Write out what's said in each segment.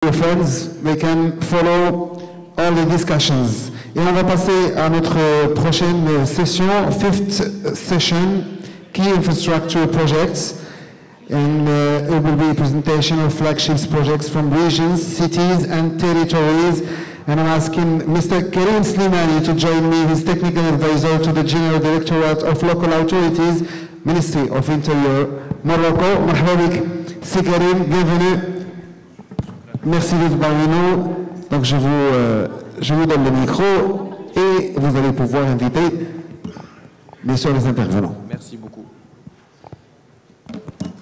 Your friends, they can follow all the discussions. Et on va passer à notre prochaine session, fifth session, Key Infrastructure Projects. And it will be a presentation of flagships projects from regions, cities and territories. And I'm asking Mr. Karim Slimani to join me, his technical advisor to the General Directorate of Local Authorities, Ministry of Interior, Morocco. Marhaba bik, Si Karim, bienvenue. Merci d'être parmi nous. Donc je vous donne le micro et vous allez pouvoir inviter bien sûr les intervenants. Merci beaucoup.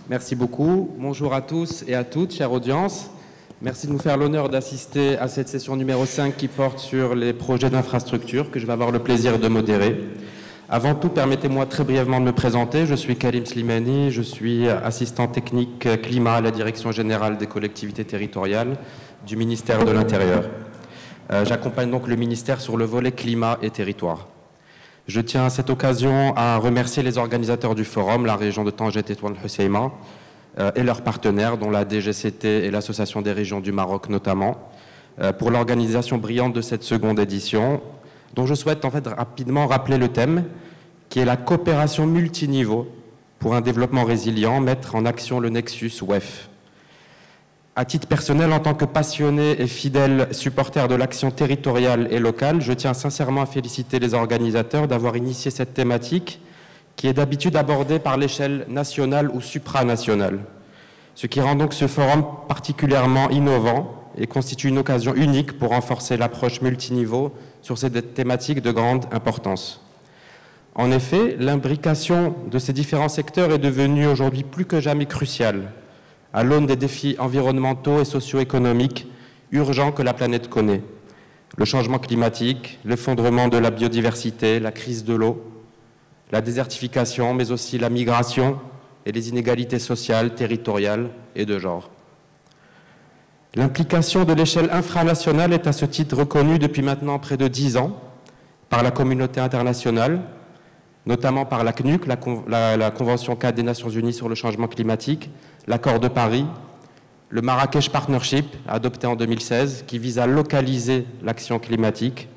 Merci beaucoup. Bonjour à tous et à toutes, chère audience. Merci de nous faire l'honneur d'assister à cette session numéro 5 qui porte sur les projets d'infrastructure que je vais avoir le plaisir de modérer. Avant tout, permettez-moi très brièvement de me présenter. Je suis Karim Slimani, je suis assistant technique climat à la Direction générale des collectivités territoriales du ministère de l'Intérieur. J'accompagne donc le ministère sur le volet climat et territoire. Je tiens à cette occasion à remercier les organisateurs du forum, la région de Tanger et Tetuan Hoceima, et leurs partenaires, dont la DGCT et l'Association des régions du Maroc notamment, pour l'organisation brillante de cette seconde édition, dont je souhaite en fait rapidement rappeler le thème, qui est la coopération multiniveau pour un développement résilient, mettre en action le Nexus WEF. À titre personnel, en tant que passionné et fidèle supporter de l'action territoriale et locale, je tiens sincèrement à féliciter les organisateurs d'avoir initié cette thématique qui est d'habitude abordée par l'échelle nationale ou supranationale, ce qui rend donc ce forum particulièrement innovant et constitue une occasion unique pour renforcer l'approche multiniveau sur ces thématiques de grande importance. En effet, l'imbrication de ces différents secteurs est devenue aujourd'hui plus que jamais cruciale à l'aune des défis environnementaux et socio-économiques urgents que la planète connaît. Le changement climatique, l'effondrement de la biodiversité, la crise de l'eau, la désertification, mais aussi la migration et les inégalités sociales, territoriales et de genre. L'implication de l'échelle infranationale est à ce titre reconnue depuis maintenant près de 10 ans par la communauté internationale, notamment par la CNUC, la Convention cadre des Nations Unies sur le changement climatique, l'accord de Paris, le Marrakech Partnership, adopté en 2016, qui vise à localiser l'action climatique.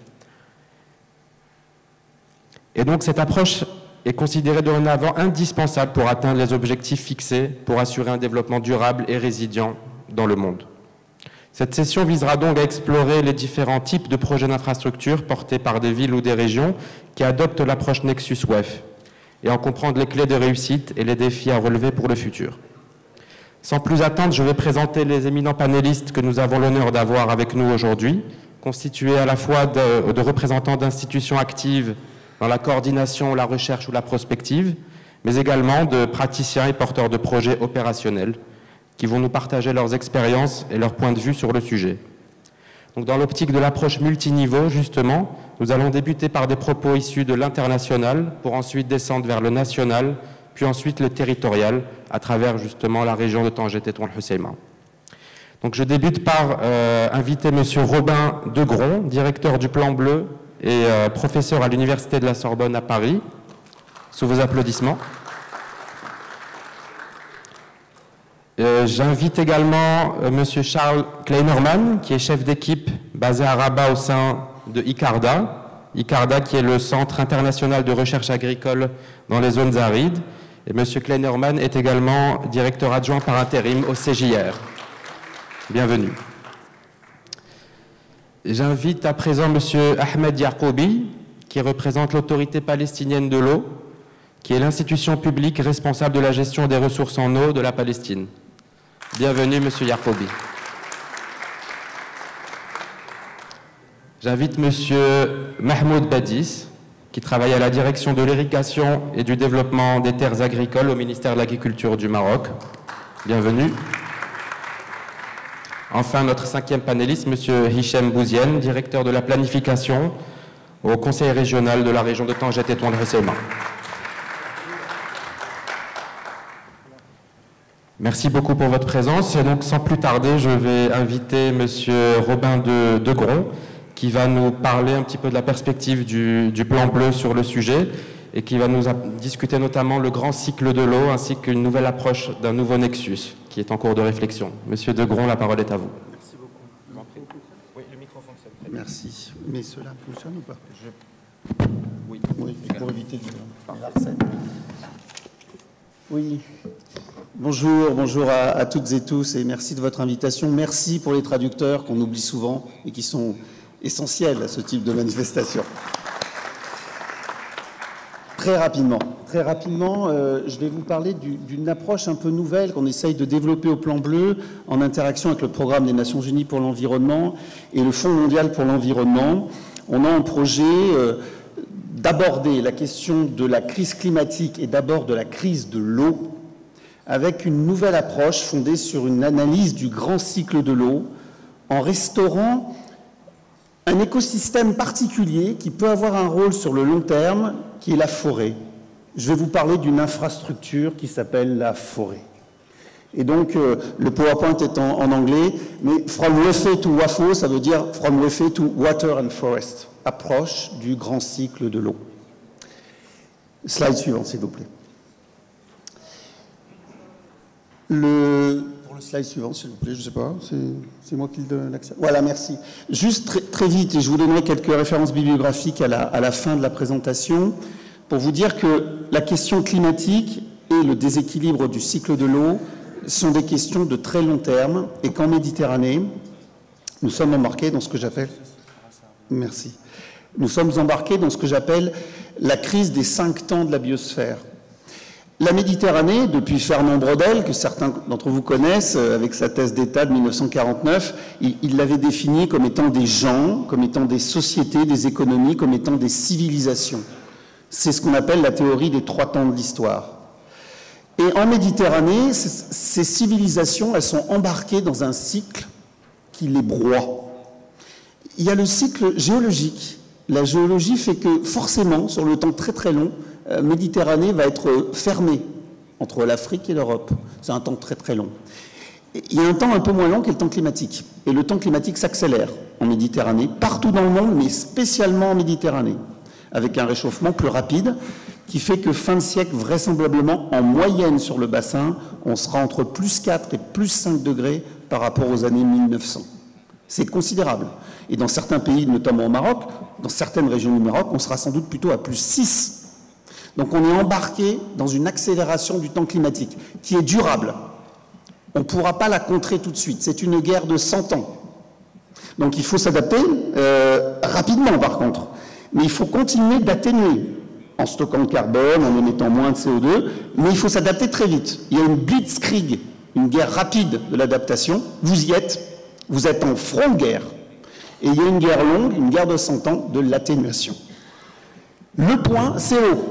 Et donc cette approche est considérée dorénavant indispensable pour atteindre les objectifs fixés pour assurer un développement durable et résilient dans le monde. Cette session visera donc à explorer les différents types de projets d'infrastructure portés par des villes ou des régions qui adoptent l'approche Nexus WEF et en comprendre les clés de réussite et les défis à relever pour le futur. Sans plus attendre, je vais présenter les éminents panélistes que nous avons l'honneur d'avoir avec nous aujourd'hui, constitués à la fois de représentants d'institutions actives dans la coordination, la recherche ou la prospective, mais également de praticiens et porteurs de projets opérationnels qui vont nous partager leurs expériences et leurs points de vue sur le sujet. Donc, dans l'optique de l'approche multiniveau, justement, nous allons débuter par des propos issus de l'international pour ensuite descendre vers le national, puis ensuite le territorial, à travers justement la région de Tanger et Tetuan Hoceima. Donc, je débute par inviter M. Robin Degron, directeur du Plan Bleu et professeur à l'Université de la Sorbonne à Paris. Sous vos applaudissements. J'invite également M. Charles Kleinerman, qui est chef d'équipe basé à Rabat au sein de ICARDA. ICARDA qui est le Centre international de recherche agricole dans les zones arides. Et M. Kleinerman est également directeur adjoint par intérim au CJR. Bienvenue. J'invite à présent M. Ahmed Yaqoubi, qui représente l'autorité palestinienne de l'eau, qui est l'institution publique responsable de la gestion des ressources en eau de la Palestine. Bienvenue, M. Yaqoubi. J'invite M. Mahmoud Badis, qui travaille à la direction de l'irrigation et du développement des terres agricoles au ministère de l'Agriculture du Maroc. Bienvenue. Enfin, notre cinquième panéliste, M. Hichem Bouzienne, directeur de la planification au Conseil régional de la région de Tanger et Tetuan Hoceima. Merci beaucoup pour votre présence. Et donc, sans plus tarder, je vais inviter M. Robin Degron, qui va nous parler un petit peu de la perspective du Plan Bleu sur le sujet et qui va nous discuter notamment le grand cycle de l'eau ainsi qu'une nouvelle approche d'un nouveau Nexus qui est en cours de réflexion. Monsieur Degron, la parole est à vous. Merci beaucoup. Oui, le micro fonctionne. Merci. Mais cela fonctionne ou pas? Oui. Oui, pour éviter de l'arsène. Oui. Bonjour à toutes et tous et merci de votre invitation. Merci pour les traducteurs qu'on oublie souvent et qui sont essentiels à ce type de manifestation. Très rapidement, je vais vous parler d'une approche un peu nouvelle qu'on essaye de développer au Plan Bleu en interaction avec le programme des Nations Unies pour l'environnement et le Fonds mondial pour l'environnement. On a un projet d'aborder la question de la crise climatique et d'abord de la crise de l'eau avec une nouvelle approche fondée sur une analyse du grand cycle de l'eau en restaurant un écosystème particulier qui peut avoir un rôle sur le long terme, qui est la forêt. Je vais vous parler d'une infrastructure qui s'appelle la forêt. Et donc, le PowerPoint est en anglais, mais from WEFE to WAFO, ça veut dire from WEFE to Water and Forest, approche du grand cycle de l'eau. Slide suivant, s'il vous plaît. Pour le slide suivant, s'il vous plaît, je ne sais pas, c'est moi qui le donne l'accès. Voilà, merci. Juste très vite, et je vous donnerai quelques références bibliographiques à la fin de la présentation, pour vous dire que la question climatique et le déséquilibre du cycle de l'eau sont des questions de très long terme, et qu'en Méditerranée, nous sommes embarqués dans ce que j'appelle... Merci. Nous sommes embarqués dans ce que j'appelle la crise des 5 temps de la biosphère. La Méditerranée, depuis Fernand Braudel, que certains d'entre vous connaissent, avec sa thèse d'État de 1949, il l'avait définie comme étant des gens, comme étant des sociétés, des économies, comme étant des civilisations. C'est ce qu'on appelle la théorie des 3 temps de l'histoire. Et en Méditerranée, ces civilisations, elles sont embarquées dans un cycle qui les broie. Il y a le cycle géologique. La géologie fait que, forcément, sur le temps très très long, Méditerranée va être fermée entre l'Afrique et l'Europe. C'est un temps très très long. Il y a un temps un peu moins long qui est le temps climatique. Et le temps climatique s'accélère en Méditerranée, partout dans le monde, mais spécialement en Méditerranée, avec un réchauffement plus rapide qui fait que fin de siècle, vraisemblablement, en moyenne sur le bassin, on sera entre plus 4 et plus 5 degrés par rapport aux années 1900. C'est considérable. Et dans certains pays, notamment au Maroc, dans certaines régions du Maroc, on sera sans doute plutôt à plus 6. Donc on est embarqué dans une accélération du temps climatique qui est durable. On ne pourra pas la contrer tout de suite. C'est une guerre de 100 ans. Donc il faut s'adapter rapidement par contre. Mais il faut continuer d'atténuer en stockant le carbone, en émettant moins de CO2, mais il faut s'adapter très vite. Il y a une blitzkrieg, une guerre rapide de l'adaptation. Vous y êtes, vous êtes en front de guerre. Et il y a une guerre longue, une guerre de 100 ans de l'atténuation. Le point, c'est l'eau.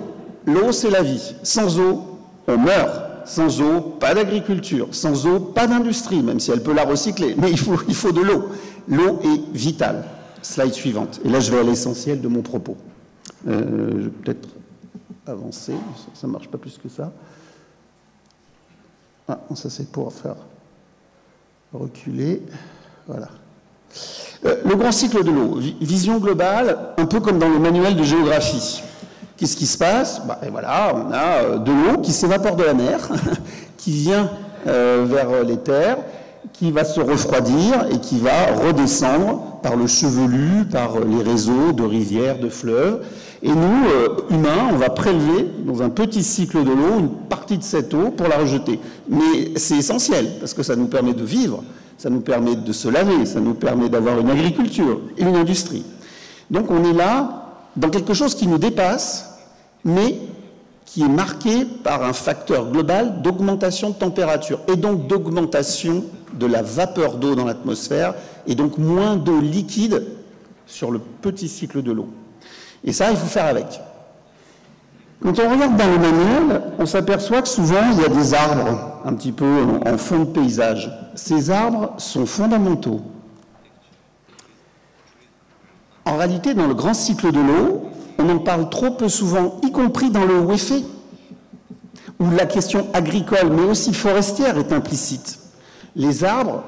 L'eau, c'est la vie. Sans eau, on meurt. Sans eau, pas d'agriculture. Sans eau, pas d'industrie, même si elle peut la recycler. Mais il faut de l'eau. L'eau est vitale. Slide suivante. Et là, je vais à l'essentiel de mon propos. Je vais peut-être avancer. Ça ne marche pas plus que ça. Ah, ça, c'est pour faire reculer. Voilà. Le grand cycle de l'eau. Vision globale, un peu comme dans le manuel de géographie. Qu'est-ce qui se passe? Et voilà, on a de l'eau qui s'évapore de la mer, qui vient vers les terres, qui va se refroidir et qui va redescendre par le chevelu, par les réseaux de rivières, de fleuves. Et nous, humains, on va prélever dans un petit cycle de l'eau une partie de cette eau pour la rejeter. Mais c'est essentiel, parce que ça nous permet de vivre, ça nous permet de se laver, ça nous permet d'avoir une agriculture et une industrie. Donc on est là dans quelque chose qui nous dépasse, mais qui est marqué par un facteur global d'augmentation de température et donc d'augmentation de la vapeur d'eau dans l'atmosphère et donc moins d'eau liquide sur le petit cycle de l'eau. Et ça, il faut faire avec. Quand on regarde dans le manuel, on s'aperçoit que souvent, il y a des arbres un petit peu en fond de paysage. Ces arbres sont fondamentaux. En réalité, dans le grand cycle de l'eau, on en parle trop peu souvent, y compris dans le WEFE, où la question agricole, mais aussi forestière, est implicite. Les arbres,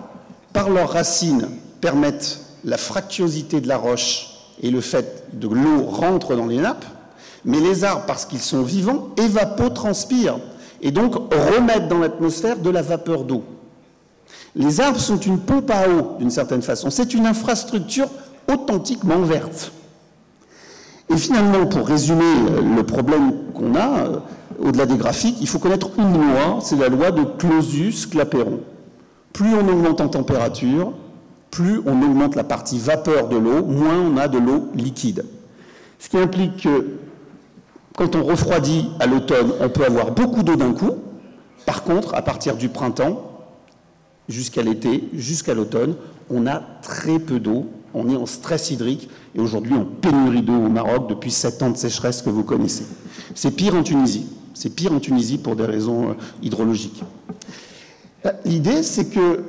par leurs racines, permettent la fractuosité de la roche et le fait que l'eau rentre dans les nappes, mais les arbres, parce qu'ils sont vivants, évapotranspirent et donc remettent dans l'atmosphère de la vapeur d'eau. Les arbres sont une pompe à eau, d'une certaine façon. C'est une infrastructure authentiquement verte. Et finalement, pour résumer le problème qu'on a, au-delà des graphiques, il faut connaître une loi, c'est la loi de Clausius-Clapeyron. Plus on augmente en température, plus on augmente la partie vapeur de l'eau, moins on a de l'eau liquide. Ce qui implique que quand on refroidit à l'automne, on peut avoir beaucoup d'eau d'un coup. Par contre, à partir du printemps, jusqu'à l'été, jusqu'à l'automne, on a très peu d'eau. On est en stress hydrique et aujourd'hui on pénurie d'eau au Maroc depuis 7 ans de sécheresse que vous connaissez. C'est pire en Tunisie. C'est pire en Tunisie pour des raisons hydrologiques. L'idée, c'est que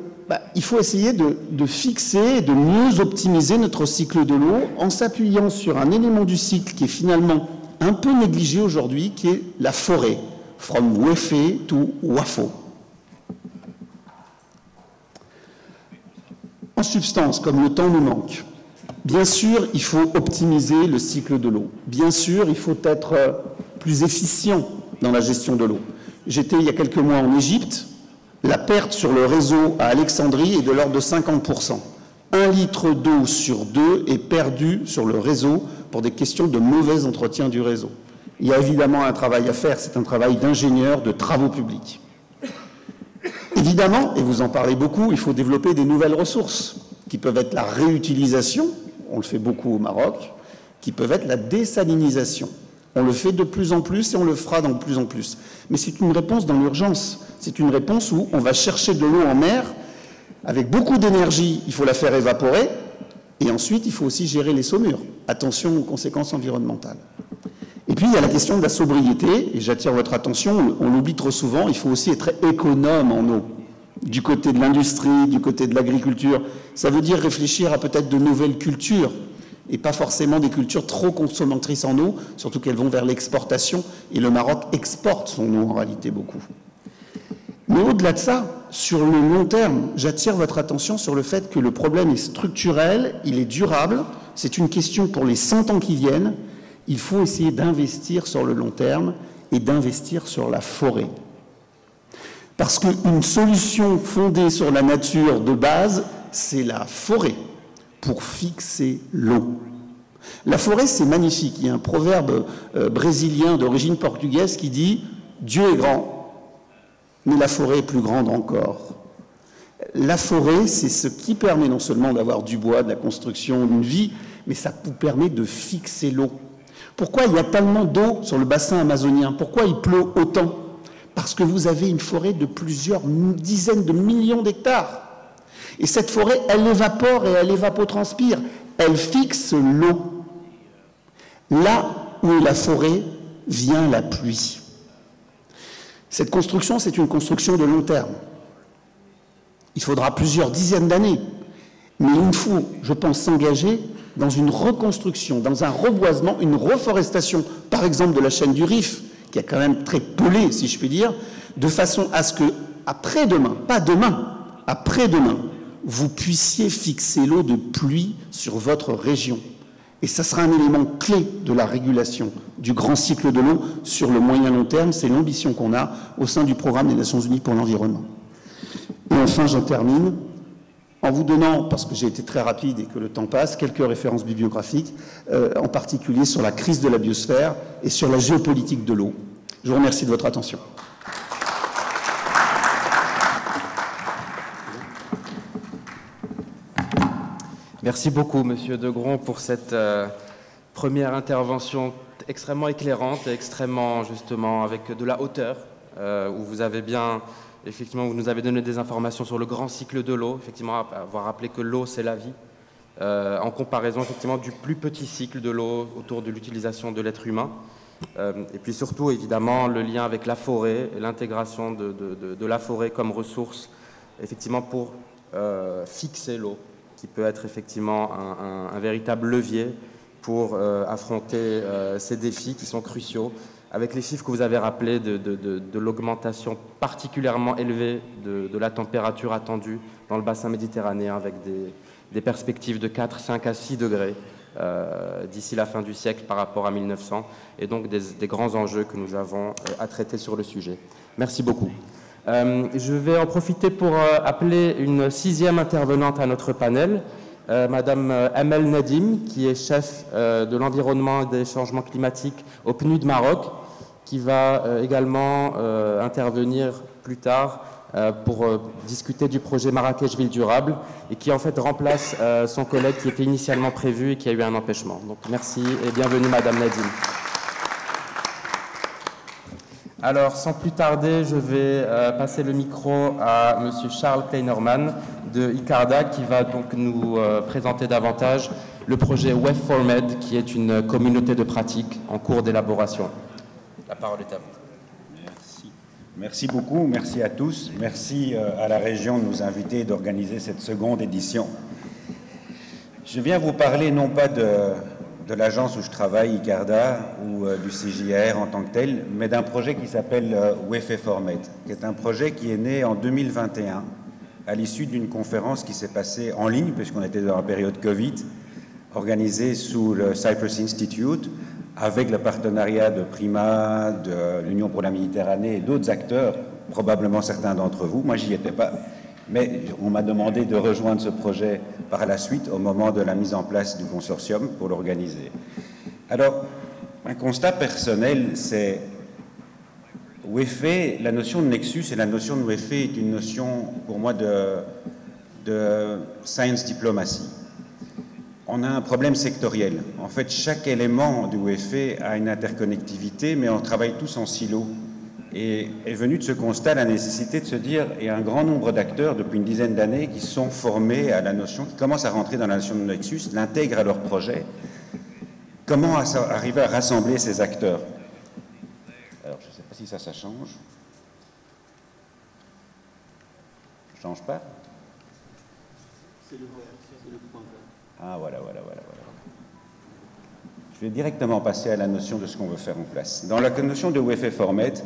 il faut essayer de fixer, de mieux optimiser notre cycle de l'eau en s'appuyant sur un élément du cycle qui est finalement un peu négligé aujourd'hui, qui est la forêt. From Wefe to Wafo. En substance, comme le temps nous manque, bien sûr, il faut optimiser le cycle de l'eau. Bien sûr, il faut être plus efficient dans la gestion de l'eau. J'étais il y a quelques mois en Égypte. La perte sur le réseau à Alexandrie est de l'ordre de 50%. 1 litre d'eau sur 2 est perdu sur le réseau pour des questions de mauvais entretien du réseau. Il y a évidemment un travail à faire, c'est un travail d'ingénieur de travaux publics. Évidemment, et vous en parlez beaucoup, il faut développer des nouvelles ressources, qui peuvent être la réutilisation, on le fait beaucoup au Maroc, qui peuvent être la désalinisation. On le fait de plus en plus et on le fera de plus en plus. Mais c'est une réponse dans l'urgence. C'est une réponse où on va chercher de l'eau en mer, avec beaucoup d'énergie, il faut la faire évaporer, et ensuite il faut aussi gérer les saumures. Attention aux conséquences environnementales. Et puis, il y a la question de la sobriété, et j'attire votre attention, on l'oublie trop souvent, il faut aussi être économe en eau. Du côté de l'industrie, du côté de l'agriculture. Ça veut dire réfléchir à peut-être de nouvelles cultures, et pas forcément des cultures trop consommatrices en eau, surtout qu'elles vont vers l'exportation, et le Maroc exporte son eau en réalité beaucoup. Mais au-delà de ça, sur le long terme, j'attire votre attention sur le fait que le problème est structurel, il est durable, c'est une question pour les 100 ans qui viennent. Il faut essayer d'investir sur le long terme et d'investir sur la forêt. Parce qu'une solution fondée sur la nature de base, c'est la forêt pour fixer l'eau. La forêt, c'est magnifique. Il y a un proverbe brésilien d'origine portugaise qui dit « Dieu est grand, mais la forêt est plus grande encore ». La forêt, c'est ce qui permet non seulement d'avoir du bois, de la construction, d'une vie, mais ça vous permet de fixer l'eau. Pourquoi il y a tellement d'eau sur le bassin amazonien? Pourquoi il pleut autant? Parce que vous avez une forêt de plusieurs dizaines de millions d'hectares. Et cette forêt, elle évapore et elle évapotranspire. Elle fixe l'eau. Là où est la forêt, vient la pluie. Cette construction, c'est une construction de long terme. Il faudra plusieurs dizaines d'années. Mais il faut, je pense, s'engager dans une reconstruction, dans un reboisement, une reforestation, par exemple de la chaîne du Rif, qui est quand même très pelée, si je puis dire, de façon à ce que, après-demain, pas demain, après-demain, vous puissiez fixer l'eau de pluie sur votre région. Et ça sera un élément clé de la régulation du grand cycle de l'eau sur le moyen long terme. C'est l'ambition qu'on a au sein du programme des Nations Unies pour l'environnement. Et enfin, j'en termine en vous donnant, parce que j'ai été très rapide et que le temps passe, quelques références bibliographiques, en particulier sur la crise de la biosphère et sur la géopolitique de l'eau. Je vous remercie de votre attention. Merci beaucoup, Monsieur Degron, pour cette première intervention extrêmement éclairante et extrêmement, justement, avec de la hauteur, où vous avez bien... Effectivement, vous nous avez donné des informations sur le grand cycle de l'eau, effectivement, avoir rappelé que l'eau, c'est la vie, en comparaison, effectivement, du plus petit cycle de l'eau autour de l'utilisation de l'être humain. Et puis surtout, évidemment, le lien avec la forêt et l'intégration de la forêt comme ressource, effectivement, pour fixer l'eau, qui peut être, effectivement, un véritable levier pour affronter ces défis qui sont cruciaux. Avec les chiffres que vous avez rappelés de l'augmentation particulièrement élevée de la température attendue dans le bassin méditerranéen, avec des perspectives de 4, 5 à 6 degrés d'ici la fin du siècle par rapport à 1900, et donc des grands enjeux que nous avons à traiter sur le sujet. Merci beaucoup. Je vais en profiter pour appeler une 6e intervenante à notre panel, Madame Amel Nadim, qui est chef de l'environnement et des changements climatiques au PNUD Maroc, qui va également intervenir plus tard pour discuter du projet Marrakech Ville Durable et qui en fait remplace son collègue qui était initialement prévu et qui a eu un empêchement. Donc merci et bienvenue Madame Nadim. Alors, sans plus tarder, je vais passer le micro à Monsieur Charles Kleinerman de ICARDA qui va donc nous présenter davantage le projet Wave4Med qui est une communauté de pratique en cours d'élaboration. La parole est à vous. Merci. Merci beaucoup, merci à tous. Merci à la région de nous inviter et d'organiser cette seconde édition. Je viens vous parler non pas de l'agence où je travaille, ICARDA, ou du CJR en tant que tel, mais d'un projet qui s'appelle Wave4Med, qui est un projet qui est né en 2021, à l'issue d'une conférence qui s'est passée en ligne, puisqu'on était dans la période Covid, organisée sous le Cyprus Institute, avec le partenariat de Prima, de l'Union pour la Méditerranée et d'autres acteurs, probablement certains d'entre vous. Moi, j'y étais pas. Mais on m'a demandé de rejoindre ce projet par la suite, au moment de la mise en place du consortium pour l'organiser. Alors, un constat personnel, c'est WEFE, la notion de nexus et la notion de WEFE est une notion, pour moi, de science diplomacy. On a un problème sectoriel. En fait, chaque élément du WEFE a une interconnectivité, mais on travaille tous en silo. Et est venu de ce constat la nécessité de se dire, il y a un grand nombre d'acteurs depuis une dizaine d'années qui sont formés à la notion, qui commencent à rentrer dans la notion de nexus, l'intègrent à leur projet. Comment arriver à rassembler ces acteurs? Alors, je ne sais pas si ça change. Ça change pas? C'est le point vert. Ah, voilà. Je vais directement passer à la notion de ce qu'on veut faire en place. Dans la notion de Wave4Med,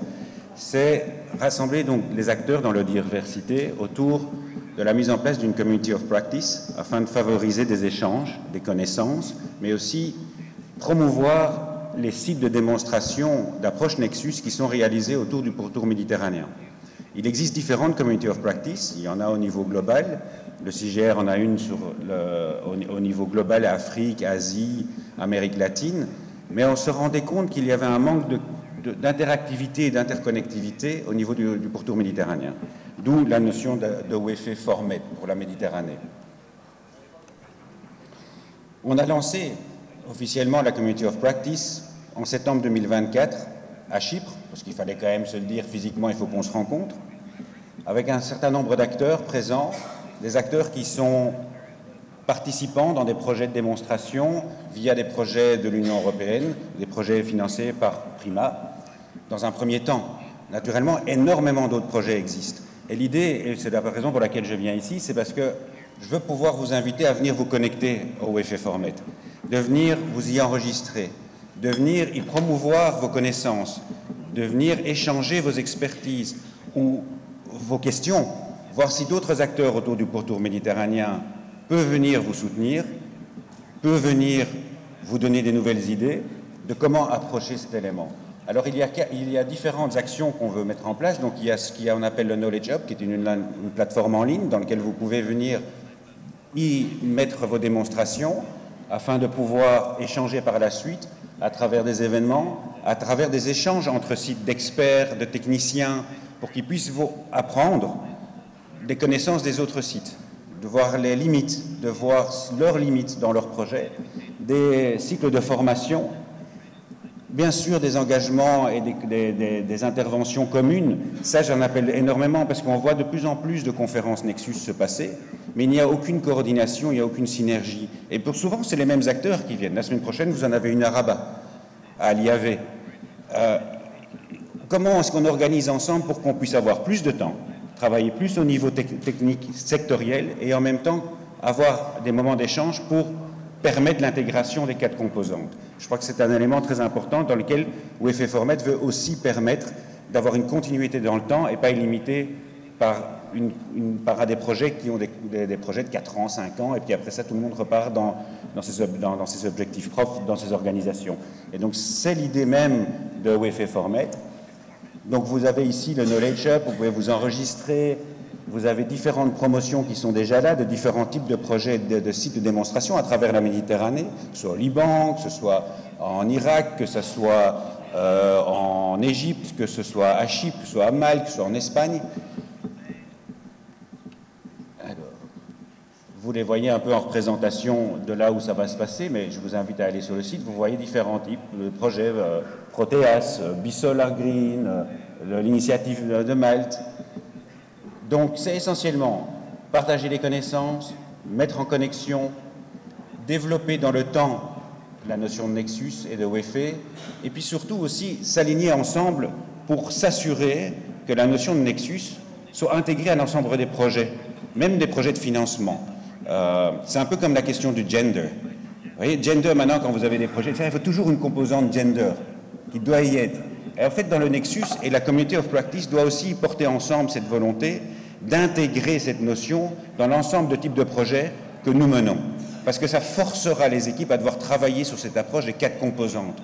c'est rassembler donc les acteurs dans leur diversité autour de la mise en place d'une community of practice afin de favoriser des échanges, des connaissances, mais aussi promouvoir les sites de démonstration d'approche Nexus qui sont réalisés autour du pourtour méditerranéen. Il existe différentes community of practice, il y en a au niveau global, le CGR en a une au niveau global, Afrique, Asie, Amérique latine, mais on se rendait compte qu'il y avait un manque d'interactivité et d'interconnectivité au niveau du pourtour méditerranéen, d'où la notion de Wave4Med pour la Méditerranée. On a lancé officiellement la Community of Practice en septembre 2024 à Chypre, parce qu'il fallait quand même se le dire physiquement, il faut qu'on se rencontre, avec un certain nombre d'acteurs présents, des acteurs qui sont participants dans des projets de démonstration via des projets de l'Union européenne, des projets financés par Prima, dans un premier temps. Naturellement, énormément d'autres projets existent. Et l'idée, et c'est la raison pour laquelle je viens ici, c'est parce que je veux pouvoir vous inviter à venir vous connecter au Wave4Med, de venir vous y enregistrer, de venir y promouvoir vos connaissances, de venir échanger vos expertises ou vos questions, voir si d'autres acteurs autour du pourtour méditerranéen peuvent venir vous soutenir, peuvent venir vous donner des nouvelles idées de comment approcher cet élément. Alors, il y a différentes actions qu'on veut mettre en place. Donc, il y a ce qu'on appelle le Knowledge Hub, qui est une plateforme en ligne dans laquelle vous pouvez venir y mettre vos démonstrations afin de pouvoir échanger par la suite à travers des événements, à travers des échanges entre sites d'experts, de techniciens, pour qu'ils puissent vous apprendre des connaissances des autres sites, de voir les limites, de voir leurs limites dans leurs projets, des cycles de formation, bien sûr des engagements et des interventions communes. Ça, j'en appelle énormément parce qu'on voit de plus en plus de conférences Nexus se passer, mais il n'y a aucune coordination, il n'y a aucune synergie. Et pour souvent, c'est les mêmes acteurs qui viennent. La semaine prochaine, vous en avez une à Rabat, à l'IAV. Comment est-ce qu'on organise ensemble pour qu'on puisse avoir plus de temps, travailler plus au niveau technique sectoriel et en même temps avoir des moments d'échange pour permettre l'intégration des 4 composantes. Je crois que c'est un élément très important dans lequel Wave4Med veut aussi permettre d'avoir une continuité dans le temps et pas illimitée par des projets qui ont des projets de 4 ans, 5 ans, et puis après ça, tout le monde repart dans ses objectifs propres, dans ses organisations. Et donc, c'est l'idée même de Wave4Med, Donc vous avez ici le Knowledge Hub, vous pouvez vous enregistrer, vous avez différentes promotions qui sont déjà là, de différents types de projets, de sites de démonstration à travers la Méditerranée, que ce soit au Liban, que ce soit en Irak, que ce soit en Égypte, que ce soit à Chypre, que ce soit à Malte, que ce soit en Espagne. Alors, vous les voyez un peu en représentation de là où ça va se passer, mais je vous invite à aller sur le site, vous voyez différents types de projets, Proteas, Bisolar Green, l'initiative de Malte. Donc c'est essentiellement partager les connaissances, mettre en connexion, développer dans le temps la notion de Nexus et de WEFE, et puis surtout aussi s'aligner ensemble pour s'assurer que la notion de Nexus soit intégrée à l'ensemble des projets, même des projets de financement. C'est un peu comme la question du gender. Vous voyez, gender, maintenant, quand vous avez des projets, il faut toujours une composante gender qui doit y être. Et en fait, dans le Nexus, et la Community of Practice doit aussi porter ensemble cette volonté d'intégrer cette notion dans l'ensemble de types de projets que nous menons. Parce que ça forcera les équipes à devoir travailler sur cette approche des 4 composantes.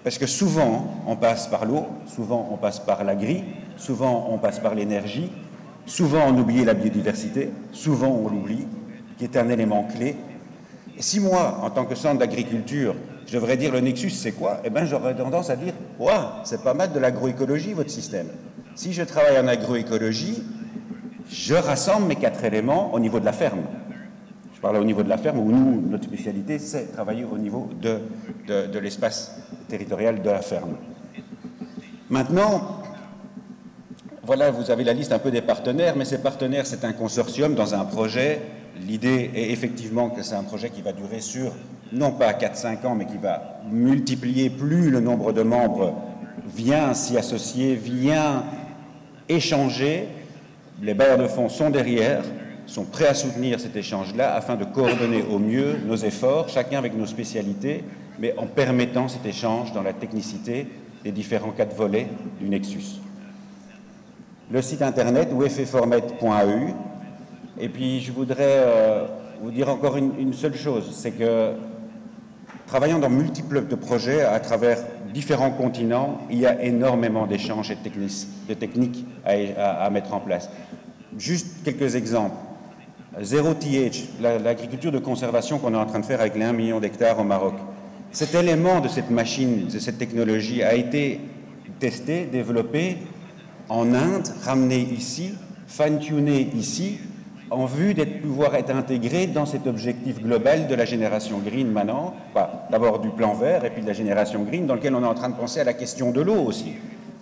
Parce que souvent, on passe par l'eau, souvent on passe par l'agri, souvent on passe par l'énergie, souvent on oublie la biodiversité, souvent on l'oublie, qui est un élément clé. Et si moi, en tant que centre d'agriculture, je devrais dire le Nexus, c'est quoi? Eh bien, j'aurais tendance à dire, ouah, c'est pas mal de l'agroécologie, votre système. Si je travaille en agroécologie, je rassemble mes 4 éléments au niveau de la ferme. Je parle au niveau de la ferme où nous, notre spécialité, c'est travailler au niveau de l'espace territorial de la ferme. Maintenant, voilà, vous avez la liste un peu des partenaires, mais ces partenaires, c'est un consortium dans un projet. L'idée est effectivement que c'est un projet qui va durer sur, non pas 4-5 ans, mais qui va multiplier plus le nombre de membres vient s'y associer, vient échanger. Les bailleurs de fonds sont derrière, sont prêts à soutenir cet échange-là afin de coordonner au mieux nos efforts, chacun avec nos spécialités, mais en permettant cet échange dans la technicité des différents 4 volets du Nexus. Le site internet wefeformet.eu. Et puis je voudrais vous dire encore une seule chose, c'est que travaillant dans multiples de projets à travers différents continents, il y a énormément d'échanges et de techniques à mettre en place. Juste quelques exemples. Zero TH, l'agriculture de conservation qu'on est en train de faire avec les 1 million d'hectares au Maroc. Cet élément de cette machine, de cette technologie a été testé, développé en Inde, ramené ici, fine-tuné ici, en vue de pouvoir être intégré dans cet objectif global de la génération green maintenant, d'abord du plan vert et puis de la génération green, dans lequel on est en train de penser à la question de l'eau aussi.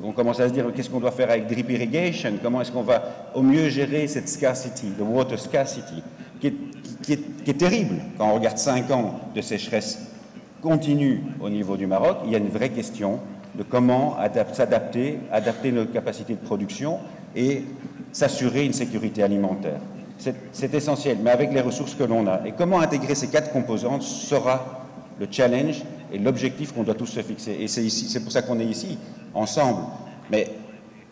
On commence à se dire qu'est-ce qu'on doit faire avec drip irrigation, comment est-ce qu'on va au mieux gérer cette scarcity, the water scarcity, qui est terrible quand on regarde 5 ans de sécheresse continue au niveau du Maroc. Il y a une vraie question de comment s'adapter, adapter nos capacités de production et s'assurer une sécurité alimentaire. C'est essentiel, mais avec les ressources que l'on a. Et comment intégrer ces 4 composantes sera le challenge et l'objectif qu'on doit tous se fixer. Et c'est pour ça qu'on est ici, ensemble. Mais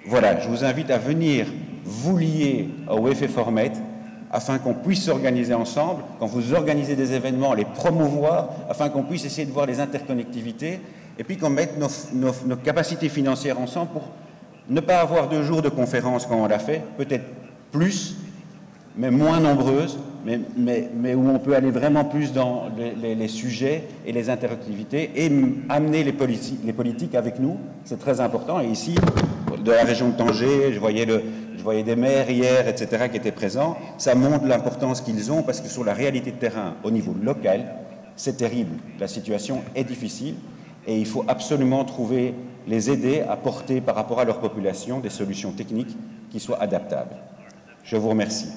voilà, je vous invite à venir vous lier au WEFE Formet afin qu'on puisse s'organiser ensemble, quand vous organisez des événements, les promouvoir, afin qu'on puisse essayer de voir les interconnectivités et puis qu'on mette nos capacités financières ensemble pour ne pas avoir 2 jours de conférence quand on l'a fait, peut-être plus, mais moins nombreuses, mais où on peut aller vraiment plus dans les sujets et les interactivités et amener les politiques avec nous, c'est très important. Et ici, de la région de Tanger, je voyais des maires hier, etc., qui étaient présents. Ça montre l'importance qu'ils ont parce que sur la réalité de terrain, au niveau local, c'est terrible. La situation est difficile et il faut absolument les aider à porter par rapport à leur population des solutions techniques qui soient adaptables. Je vous remercie.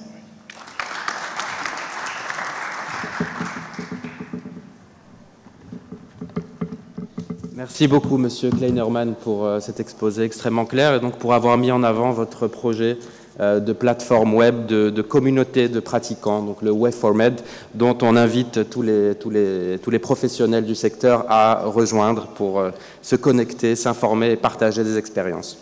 Merci beaucoup, Monsieur Kleinerman, pour cet exposé extrêmement clair et donc pour avoir mis en avant votre projet de plateforme web, de communauté de pratiquants, donc le WeFormed, dont on invite tous les professionnels du secteur à rejoindre pour se connecter, s'informer et partager des expériences.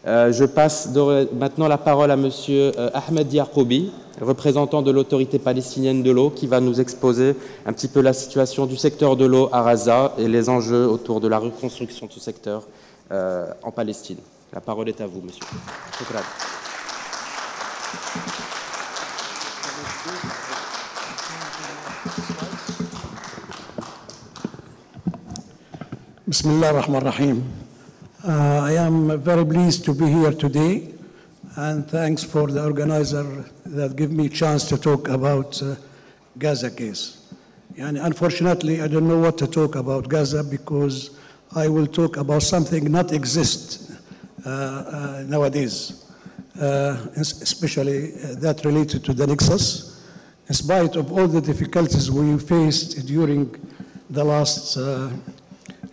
Je passe maintenant la parole à Monsieur Ahmed Yarkoubi, représentant de l'autorité palestinienne de l'eau, qui va nous exposer un petit peu la situation du secteur de l'eau à Gaza et les enjeux autour de la reconstruction de ce secteur en Palestine. La parole est à vous, monsieur. Shukran. Bismillah ar-Rahman ar-Rahim. I am very pleased to be here today, and thanks for the organizer that give me a chance to talk about Gaza case. And unfortunately, I don't know what to talk about Gaza because I will talk about something not exist nowadays, especially that related to the Nexus. In spite of all the difficulties we faced during the last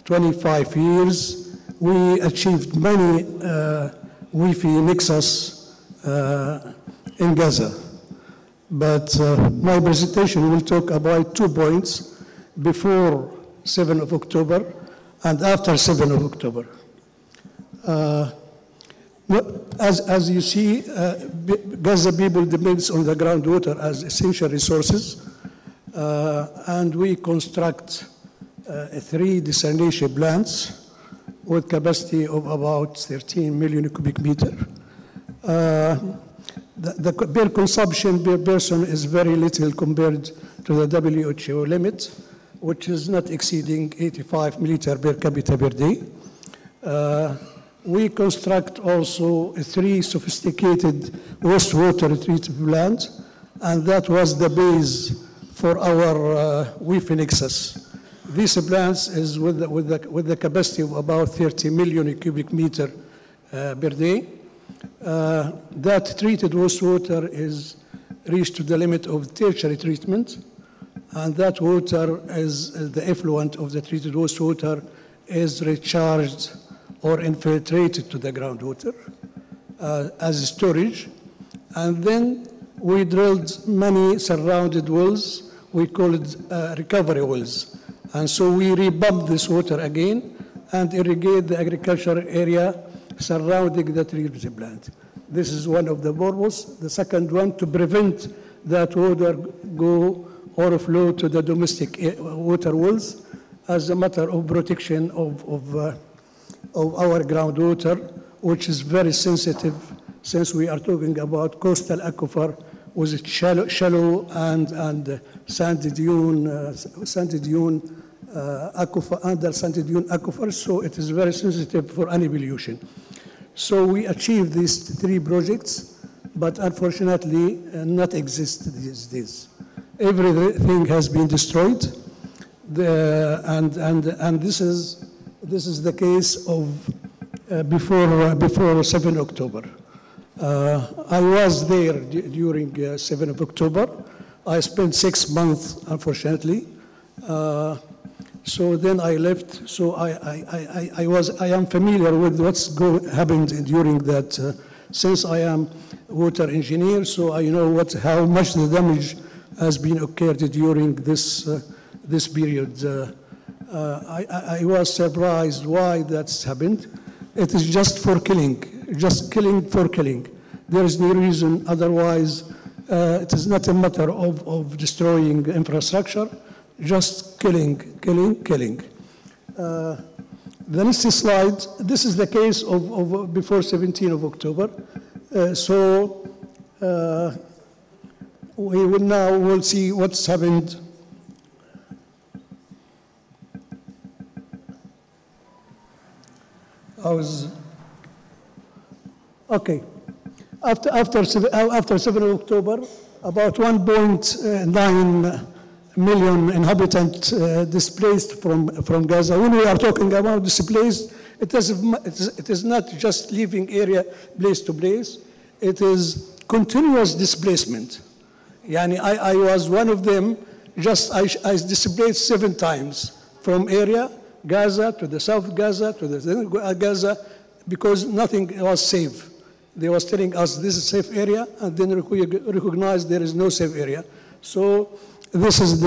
25 years, we achieved many Wi-Fi Nexus in Gaza. But my presentation will talk about 2 points before 7 of October and after 7 of October. As you see, Gaza people depends on the groundwater as essential resources, and we construct 3 desalination plants with capacity of about 13 million cubic meter. The per consumption per person is very little compared to the WHO limit, which is not exceeding 85 milliliter per capita per day. We construct also 3 sophisticated wastewater treatment plants, and that was the base for our Wi-Fi Nexus. These plants is with the capacity of about 30 million cubic meter per day. That treated wastewater is reached to the limit of tertiary treatment, and that water is the effluent of the treated wastewater is recharged or infiltrated to the groundwater as storage. And then we drilled many surrounded wells. We call it recovery wells. And so we repumped this water again and irrigate the agricultural area surrounding the treatment plant. This is one of the purposes. The second one, to prevent that water go or flow to the domestic water wells as a matter of protection of our groundwater, which is very sensitive since we are talking about coastal aquifer with shallow and sandy dune aquifer, under sandy dune aquifer, so it is very sensitive for any pollution. So we achieved these 3 projects, but unfortunately not exist these days. Everything has been destroyed, and this is the case of before 7 October. I was there during 7 of October. I spent 6 months, unfortunately. So then I left. So I am familiar with what's happened during that. Since I am water engineer, so I know how much the damage has been occurred during this period. I was surprised why that's happened. It is just for killing, just killing for killing. There is no reason otherwise. It is not a matter of destroying infrastructure, just killing. The next slide, this is the case of before 17 of October. We will see what's happened. Okay. After 7 October, about 1.9 million inhabitants displaced from Gaza. When we are talking about displaced, it is not just leaving area place to place. It is continuous displacement. Yani I was one of them. I displaced 7 times from area Gaza to the South Gaza to the Gaza because nothing was safe. They was telling us this is a safe area, and then we recognize there is no safe area. So this is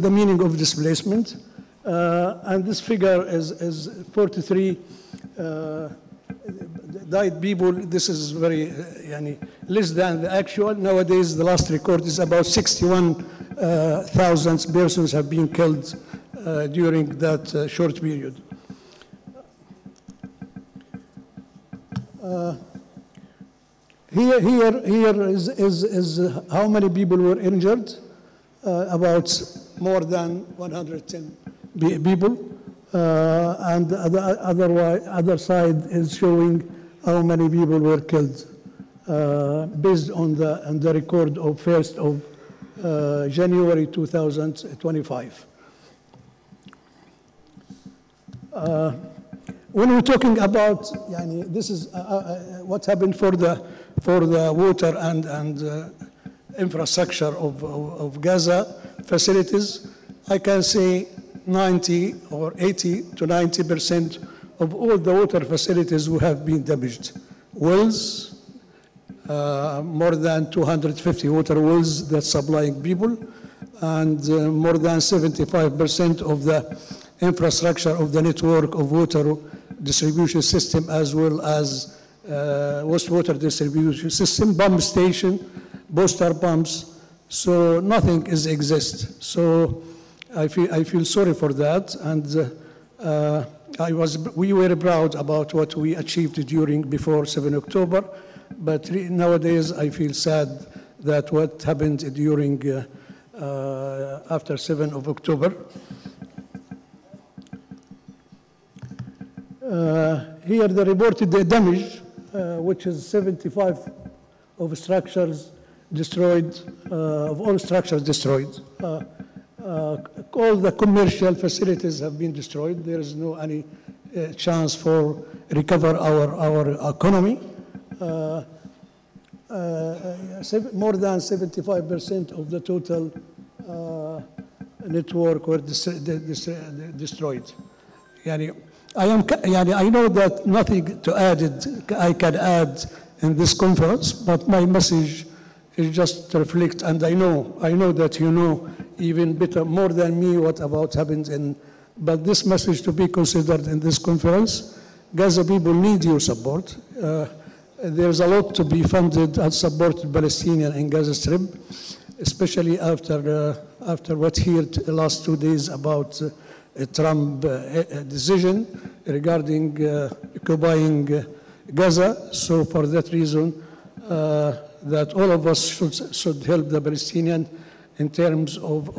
the meaning of displacement. And this figure is 43 died people. This is very less than the actual. Nowadays, the last record is about 61,000 persons have been killed during that short period. Here is how many people were injured. About more than 110 people. And the other side is showing how many people were killed based on the record of 1st of January 2025. When we're talking about, this is what happened for the water and infrastructure of Gaza facilities, I can say 90 or 80 to 90% of all the water facilities will have been damaged. Wells, more than 250 water wells that supplying people, and more than 75% of the infrastructure of the network of water distribution system, as well as wastewater distribution system, pump station, booster pumps, so nothing exists. So I feel sorry for that, and we were proud about what we achieved before 7 October, but nowadays I feel sad that what happened during after 7 of October. Here the reported damage, which is 75 of structures destroyed, of all structures destroyed. All the commercial facilities have been destroyed. There is no any chance for recover our economy. More than 75% of the total network were destroyed. I know that nothing to add I can add in this conference, but my message is just to reflect, and I know that you know even better, more than me, what about happens but this message to be considered in this conference. Gaza people need your support. There's a lot to be funded and supported Palestinian in Gaza Strip, especially after what here the last 2 days about a Trump decision regarding occupying Gaza. So for that reason, that all of us should help the Palestinian in terms of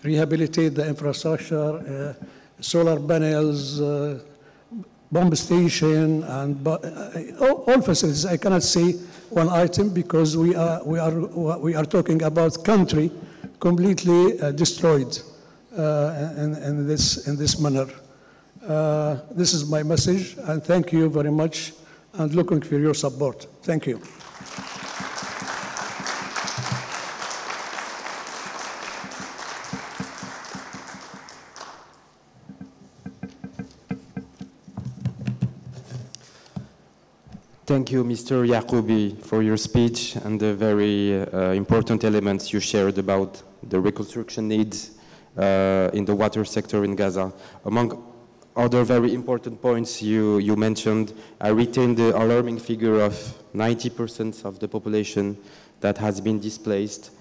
rehabilitate the infrastructure, solar panels, pump station, and all facilities. I cannot say one item because we are talking about country completely destroyed in this manner. This is my message, and thank you very much, and looking for your support. Thank you. Thank you, Mr. Yacoubi, for your speech and the very important elements you shared about the reconstruction needs in the water sector in Gaza. Among other very important points you mentioned, I retained the alarming figure of 90% of the population that has been displaced,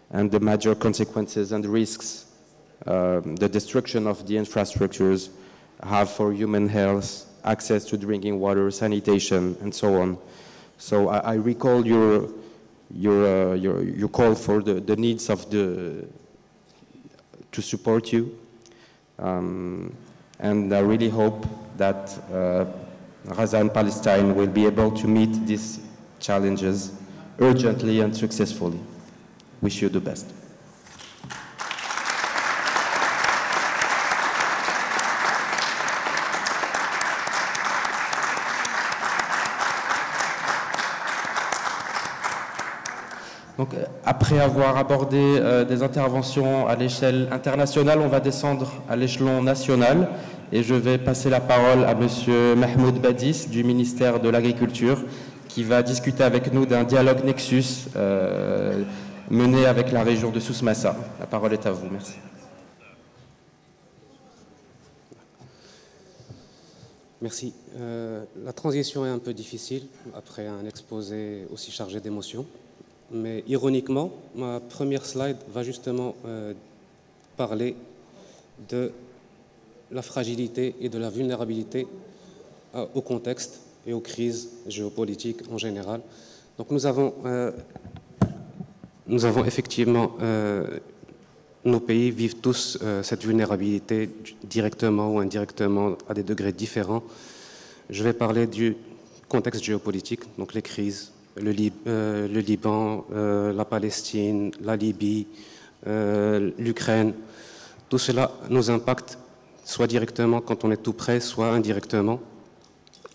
and the major consequences and risks the destruction of the infrastructures have for human health, access to drinking water, sanitation, and so on. So I recall your call for the needs of to support you, and I really hope that Gaza and Palestine will be able to meet these challenges urgently and successfully. Wish you the best. Donc, après avoir abordé des interventions à l'échelle internationale, on va descendre à l'échelon national et je vais passer la parole à Monsieur Mahmoud Badis du ministère de l'Agriculture qui va discuter avec nous d'un dialogue Nexus mené avec la région de Souss-Massa. La parole est à vous. Merci. Merci. La transition est un peu difficile après un exposé aussi chargé d'émotions. Mais ironiquement, ma première slide va justement parler de la fragilité et de la vulnérabilité au contexte et aux crises géopolitiques en général. Donc nous avons effectivement, nos pays vivent tous cette vulnérabilité directement ou indirectement à des degrés différents. Je vais parler du contexte géopolitique, donc les crises, le Liban, la Palestine, la Libye, l'Ukraine. Tout cela nous impacte soit directement quand on est tout près, soit indirectement.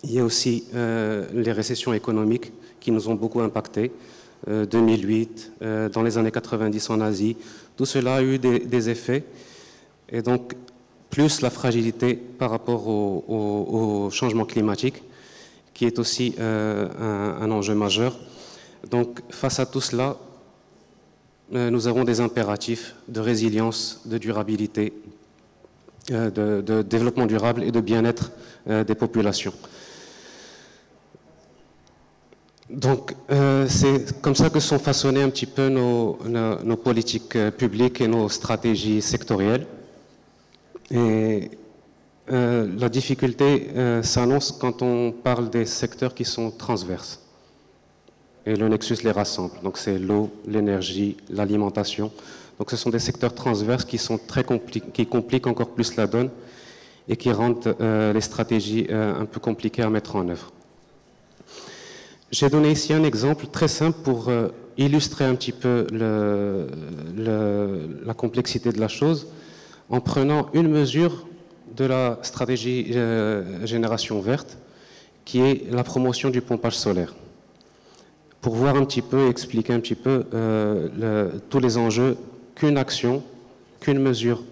Il y a aussi les récessions économiques qui nous ont beaucoup impactés. 2008, dans les années 90 en Asie, tout cela a eu des effets. Et donc, plus la fragilité par rapport au changement climatique, qui est aussi un enjeu majeur. Donc, face à tout cela, nous avons des impératifs de résilience, de durabilité, de développement durable et de bien-être des populations. Donc, c'est comme ça que sont façonnées un petit peu nos politiques publiques et nos stratégies sectorielles. Et la difficulté s'annonce quand on parle des secteurs qui sont transverses. Et le Nexus les rassemble. Donc, c'est l'eau, l'énergie, l'alimentation. Donc, ce sont des secteurs transverses qui sont qui compliquent encore plus la donne et qui rendent les stratégies un peu compliquées à mettre en œuvre. J'ai donné ici un exemple très simple pour illustrer un petit peu la complexité de la chose en prenant une mesure de la stratégie génération verte qui est la promotion du pompage solaire. Pour voir un petit peu, expliquer un petit peu tous les enjeux qu'une action, qu'une mesure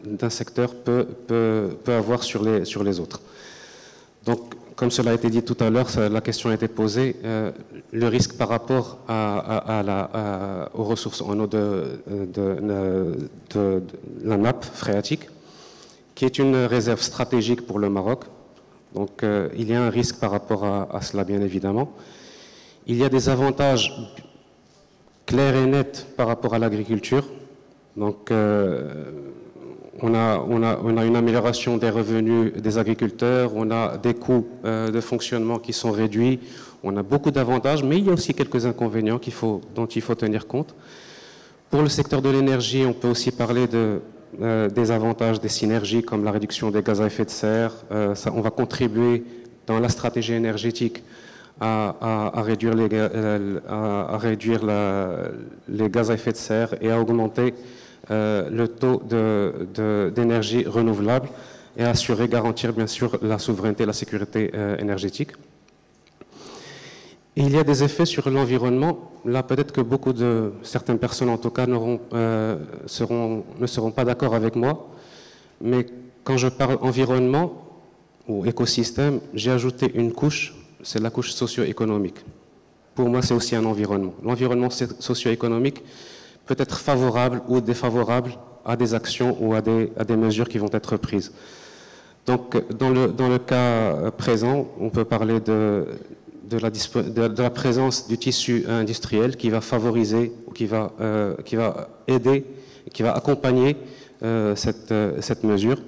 d'un secteur peut avoir sur les autres. Donc, comme cela a été dit tout à l'heure, la question a été posée, le risque par rapport aux ressources en eau de la nappe phréatique, qui est une réserve stratégique pour le Maroc. Donc il y a un risque par rapport à cela, bien évidemment. Il y a des avantages clairs et nets par rapport à l'agriculture. Donc on a une amélioration des revenus des agriculteurs, on a des coûts de fonctionnement qui sont réduits, on a beaucoup d'avantages, mais il y a aussi quelques inconvénients dont il faut tenir compte. Pour le secteur de l'énergie, on peut aussi parler des avantages, des synergies comme la réduction des gaz à effet de serre. On va contribuer dans la stratégie énergétique à réduire les gaz à effet de serre et à augmenter le taux d'énergie renouvelable et assurer, garantir bien sûr la souveraineté et la sécurité énergétique. Et il y a des effets sur l'environnement. Là, peut-être que certaines personnes en tout cas ne seront pas d'accord avec moi, mais quand je parle environnement ou écosystème, j'ai ajouté une couche, c'est la couche socio-économique. Pour moi, c'est aussi un environnement. L'environnement socio-économique peut être favorable ou défavorable à des actions ou à des mesures qui vont être prises. Donc, dans le cas présent, on peut parler de la présence du tissu industriel qui va favoriser, qui va aider, qui va accompagner cette mesure.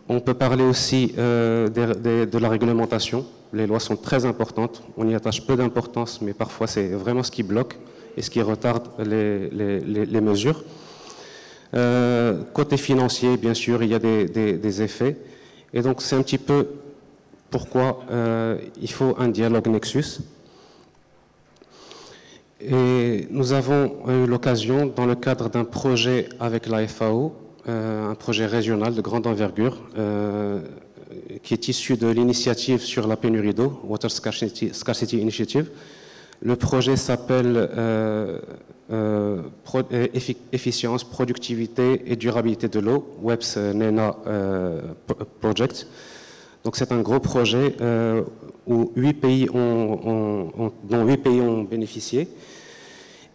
On peut parler aussi de la réglementation. Les lois sont très importantes. On y attache peu d'importance, mais parfois c'est vraiment ce qui bloque et ce qui retarde les mesures. Côté financier, bien sûr, il y a des effets. Et donc, c'est un petit peu pourquoi il faut un dialogue Nexus. Et nous avons eu l'occasion, dans le cadre d'un projet avec la FAO, un projet régional de grande envergure, qui est issu de l'initiative sur la pénurie d'eau, Water Scarcity Initiative. Le projet s'appelle Efficience, productivité et durabilité de l'eau, WEPS NENA Project. Donc c'est un gros projet où 8 pays dont 8 pays ont bénéficié.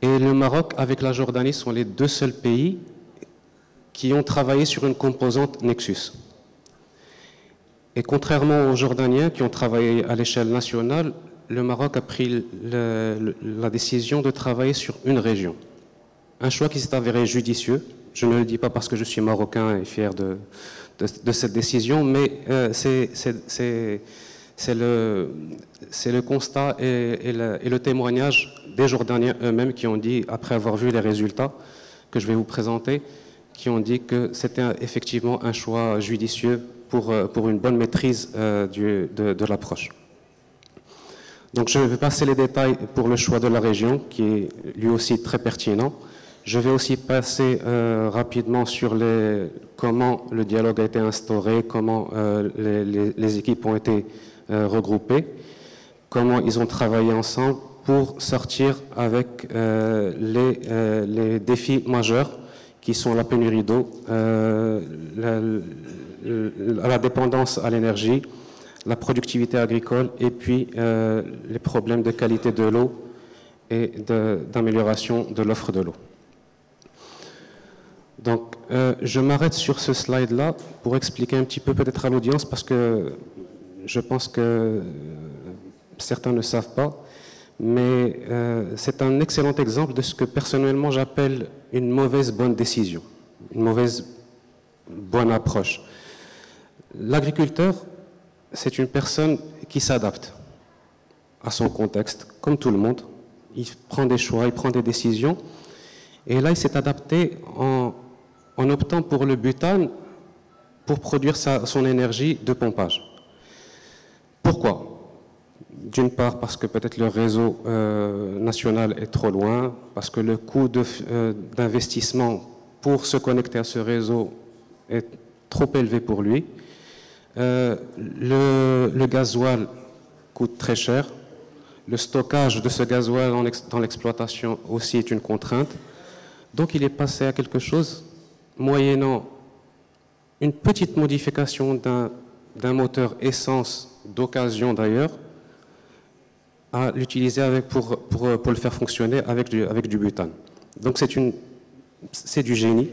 Et le Maroc avec la Jordanie sont les deux seuls pays qui ont travaillé sur une composante Nexus. Et contrairement aux Jordaniens qui ont travaillé à l'échelle nationale, le Maroc a pris la décision de travailler sur une région. Un choix qui s'est avéré judicieux. Je ne le dis pas parce que je suis marocain et fier de cette décision, mais c'est c'est le constat et le témoignage des Jordaniens eux-mêmes qui ont dit, après avoir vu les résultats que je vais vous présenter, qui ont dit que c'était effectivement un choix judicieux pour une bonne maîtrise de l'approche. Donc je vais passer les détails pour le choix de la région, qui est lui aussi très pertinent. Je vais aussi passer rapidement sur comment le dialogue a été instauré, comment les équipes ont été regroupées, comment ils ont travaillé ensemble pour sortir avec les défis majeurs qui sont la pénurie d'eau, la dépendance à l'énergie, la productivité agricole et puis les problèmes de qualité de l'eau et d'amélioration de l'offre de l'eau. Donc, je m'arrête sur ce slide-là pour expliquer un petit peu peut-être à l'audience parce que je pense que certains ne savent pas, mais c'est un excellent exemple de ce que personnellement j'appelle une mauvaise bonne décision, une mauvaise bonne approche. L'agriculteur, c'est une personne qui s'adapte à son contexte, comme tout le monde. Il prend des choix, il prend des décisions. Et là, il s'est adapté en optant pour le butane pour produire son énergie de pompage. Pourquoi ? D'une part, parce que peut-être le réseau national est trop loin, parce que le coût d'investissement pour se connecter à ce réseau est trop élevé pour lui. Le gasoil coûte très cher. Le stockage de ce gasoil dans l'exploitation aussi est une contrainte. Donc il est passé à quelque chose moyennant une petite modification d'un moteur essence d'occasion d'ailleurs, à l'utiliser pour le faire fonctionner avec du butane. Donc c'est du génie,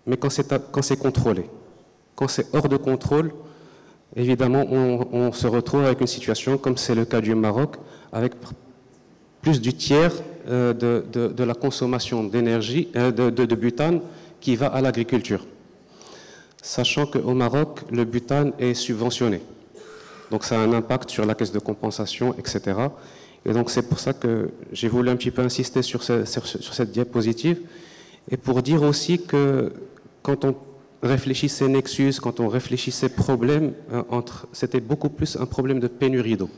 mais quand c'est contrôlé. Quand c'est hors de contrôle, évidemment, on se retrouve avec une situation, comme c'est le cas du Maroc, avec plus du tiers de la consommation d'énergie, de butane qui va à l'agriculture. Sachant qu'au Maroc, le butane est subventionné. Donc ça a un impact sur la caisse de compensation, etc. Et donc c'est pour ça que j'ai voulu un petit peu insister sur cette diapositive, et pour dire aussi que quand on réfléchissait Nexus, quand on réfléchissait problème, c'était beaucoup plus un problème de pénurie d'eau.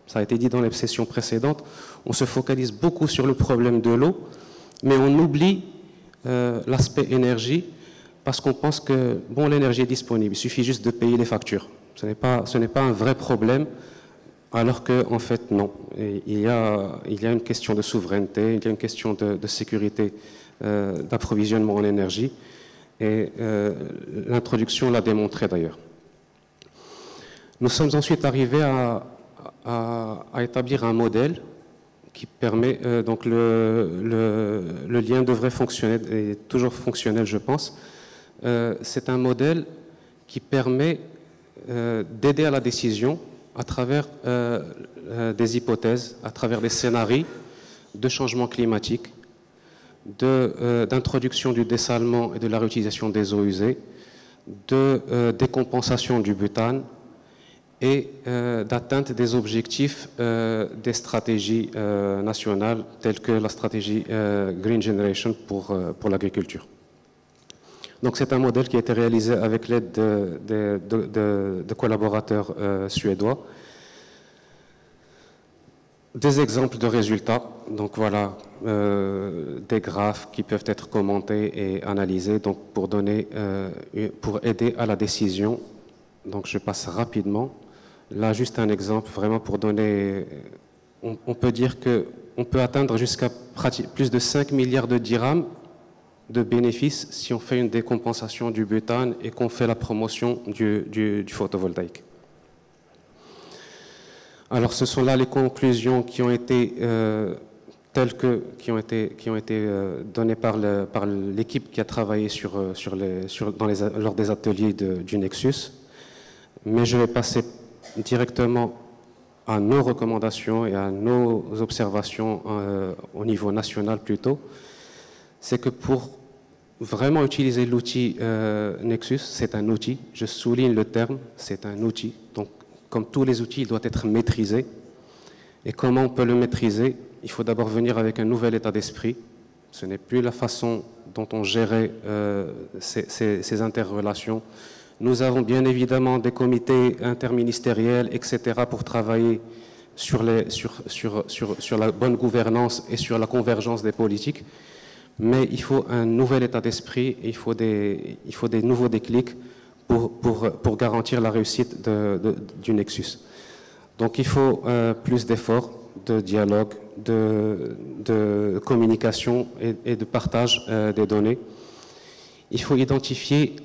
Ça a été dit dans les sessions précédentes, on se focalise beaucoup sur le problème de l'eau, mais on oublie l'aspect énergie, parce qu'on pense que bon, l'énergie est disponible, il suffit juste de payer les factures. Ce n'est pas un vrai problème, alors qu'en fait, non. Et il y a une question de souveraineté, il y a une question de sécurité d'approvisionnement en énergie, et l'introduction l'a démontré d'ailleurs. Nous sommes ensuite arrivés à établir un modèle qui permet, donc le lien devrait fonctionner, et est toujours fonctionnel je pense. C'est un modèle qui permet d'aider à la décision à travers des hypothèses, à travers des scénarios de changement climatique, d'introduction du dessalement et de la réutilisation des eaux usées, de décompensation du butane et d'atteinte des objectifs des stratégies nationales telles que la stratégie Green Generation pour l'agriculture. Donc c'est un modèle qui a été réalisé avec l'aide de collaborateurs suédois. Des exemples de résultats, donc voilà, des graphes qui peuvent être commentés et analysés donc pour aider à la décision. Donc je passe rapidement. Là, juste un exemple, vraiment pour donner, on peut dire qu'on peut atteindre jusqu'à plus de 5 milliards de dirhams de bénéfices si on fait une décompensation du butane et qu'on fait la promotion du photovoltaïque. Alors, ce sont là les conclusions qui ont été données par l'équipe qui a travaillé lors des ateliers du Nexus. Mais je vais passer directement à nos recommandations et à nos observations au niveau national plutôt. C'est que pour vraiment utiliser l'outil Nexus, c'est un outil, je souligne le terme, c'est un outil. Donc, comme tous les outils, il doit être maîtrisé. Et comment on peut le maîtriser? Il faut d'abord venir avec un nouvel état d'esprit. Ce n'est plus la façon dont on gérait ces interrelations. Nous avons bien évidemment des comités interministériels, etc., pour travailler sur la bonne gouvernance et sur la convergence des politiques. Mais il faut un nouvel état d'esprit, il faut des nouveaux déclics pour garantir la réussite du Nexus. Donc il faut plus d'efforts, de dialogue, de communication et de partage des données. Il faut identifier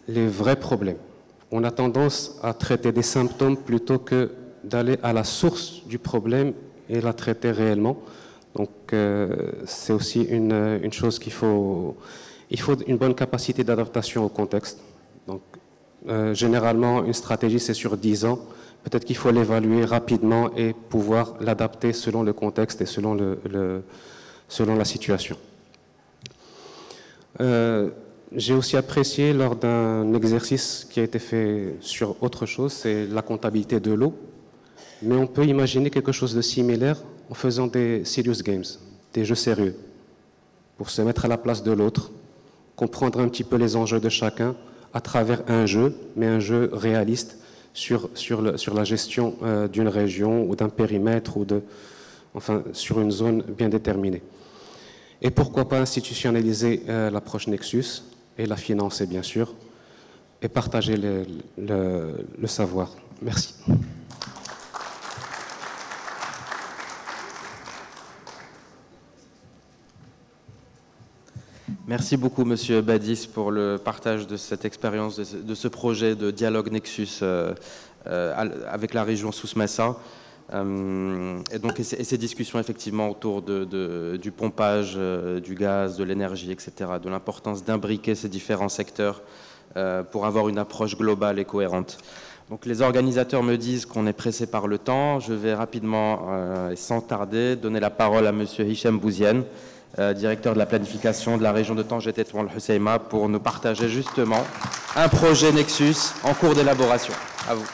les vrais problèmes. On a tendance à traiter des symptômes plutôt que d'aller à la source du problème et la traiter réellement. Donc c'est aussi une chose qu'il faut... Il faut une bonne capacité d'adaptation au contexte. Donc généralement, une stratégie, c'est sur 10 ans. Peut-être qu'il faut l'évaluer rapidement et pouvoir l'adapter selon le contexte et selon la situation. J'ai aussi apprécié lors d'un exercice qui a été fait sur autre chose, c'est la comptabilité de l'eau. Mais on peut imaginer quelque chose de similaire en faisant des serious games, des jeux sérieux, pour se mettre à la place de l'autre, comprendre un petit peu les enjeux de chacun à travers un jeu, mais un jeu réaliste sur la gestion d'une région ou d'un périmètre ou enfin, sur une zone bien déterminée. Et pourquoi pas institutionnaliser l'approche Nexus et la financer, bien sûr, et partager le savoir. Merci. Merci beaucoup, Monsieur Badis, pour le partage de cette expérience, de ce projet de dialogue Nexus avec la région Souss-Massa. Et ces discussions, effectivement, autour du pompage, du gaz, de l'énergie, etc., de l'importance d'imbriquer ces différents secteurs pour avoir une approche globale et cohérente. Donc, les organisateurs me disent qu'on est pressé par le temps. Je vais rapidement et sans tarder donner la parole à Monsieur Hicham Bouziane, directeur de la planification de la région de Tanger-Tétouan Hoceima, pour nous partager justement un projet Nexus en cours d'élaboration. À vous.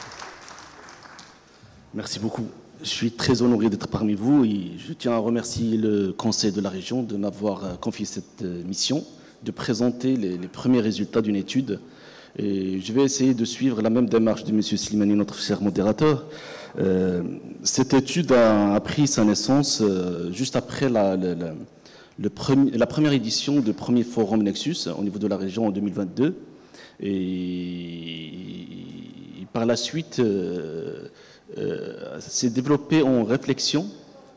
Merci beaucoup. Je suis très honoré d'être parmi vous et je tiens à remercier le conseil de la région de m'avoir confié cette mission, de présenter les premiers résultats d'une étude. Et je vais essayer de suivre la même démarche de M. Slimani, notre cher modérateur. Cette étude a pris sa naissance juste après la première édition du premier forum Nexus au niveau de la région en 2022. Et par la suite, s'est développé en réflexion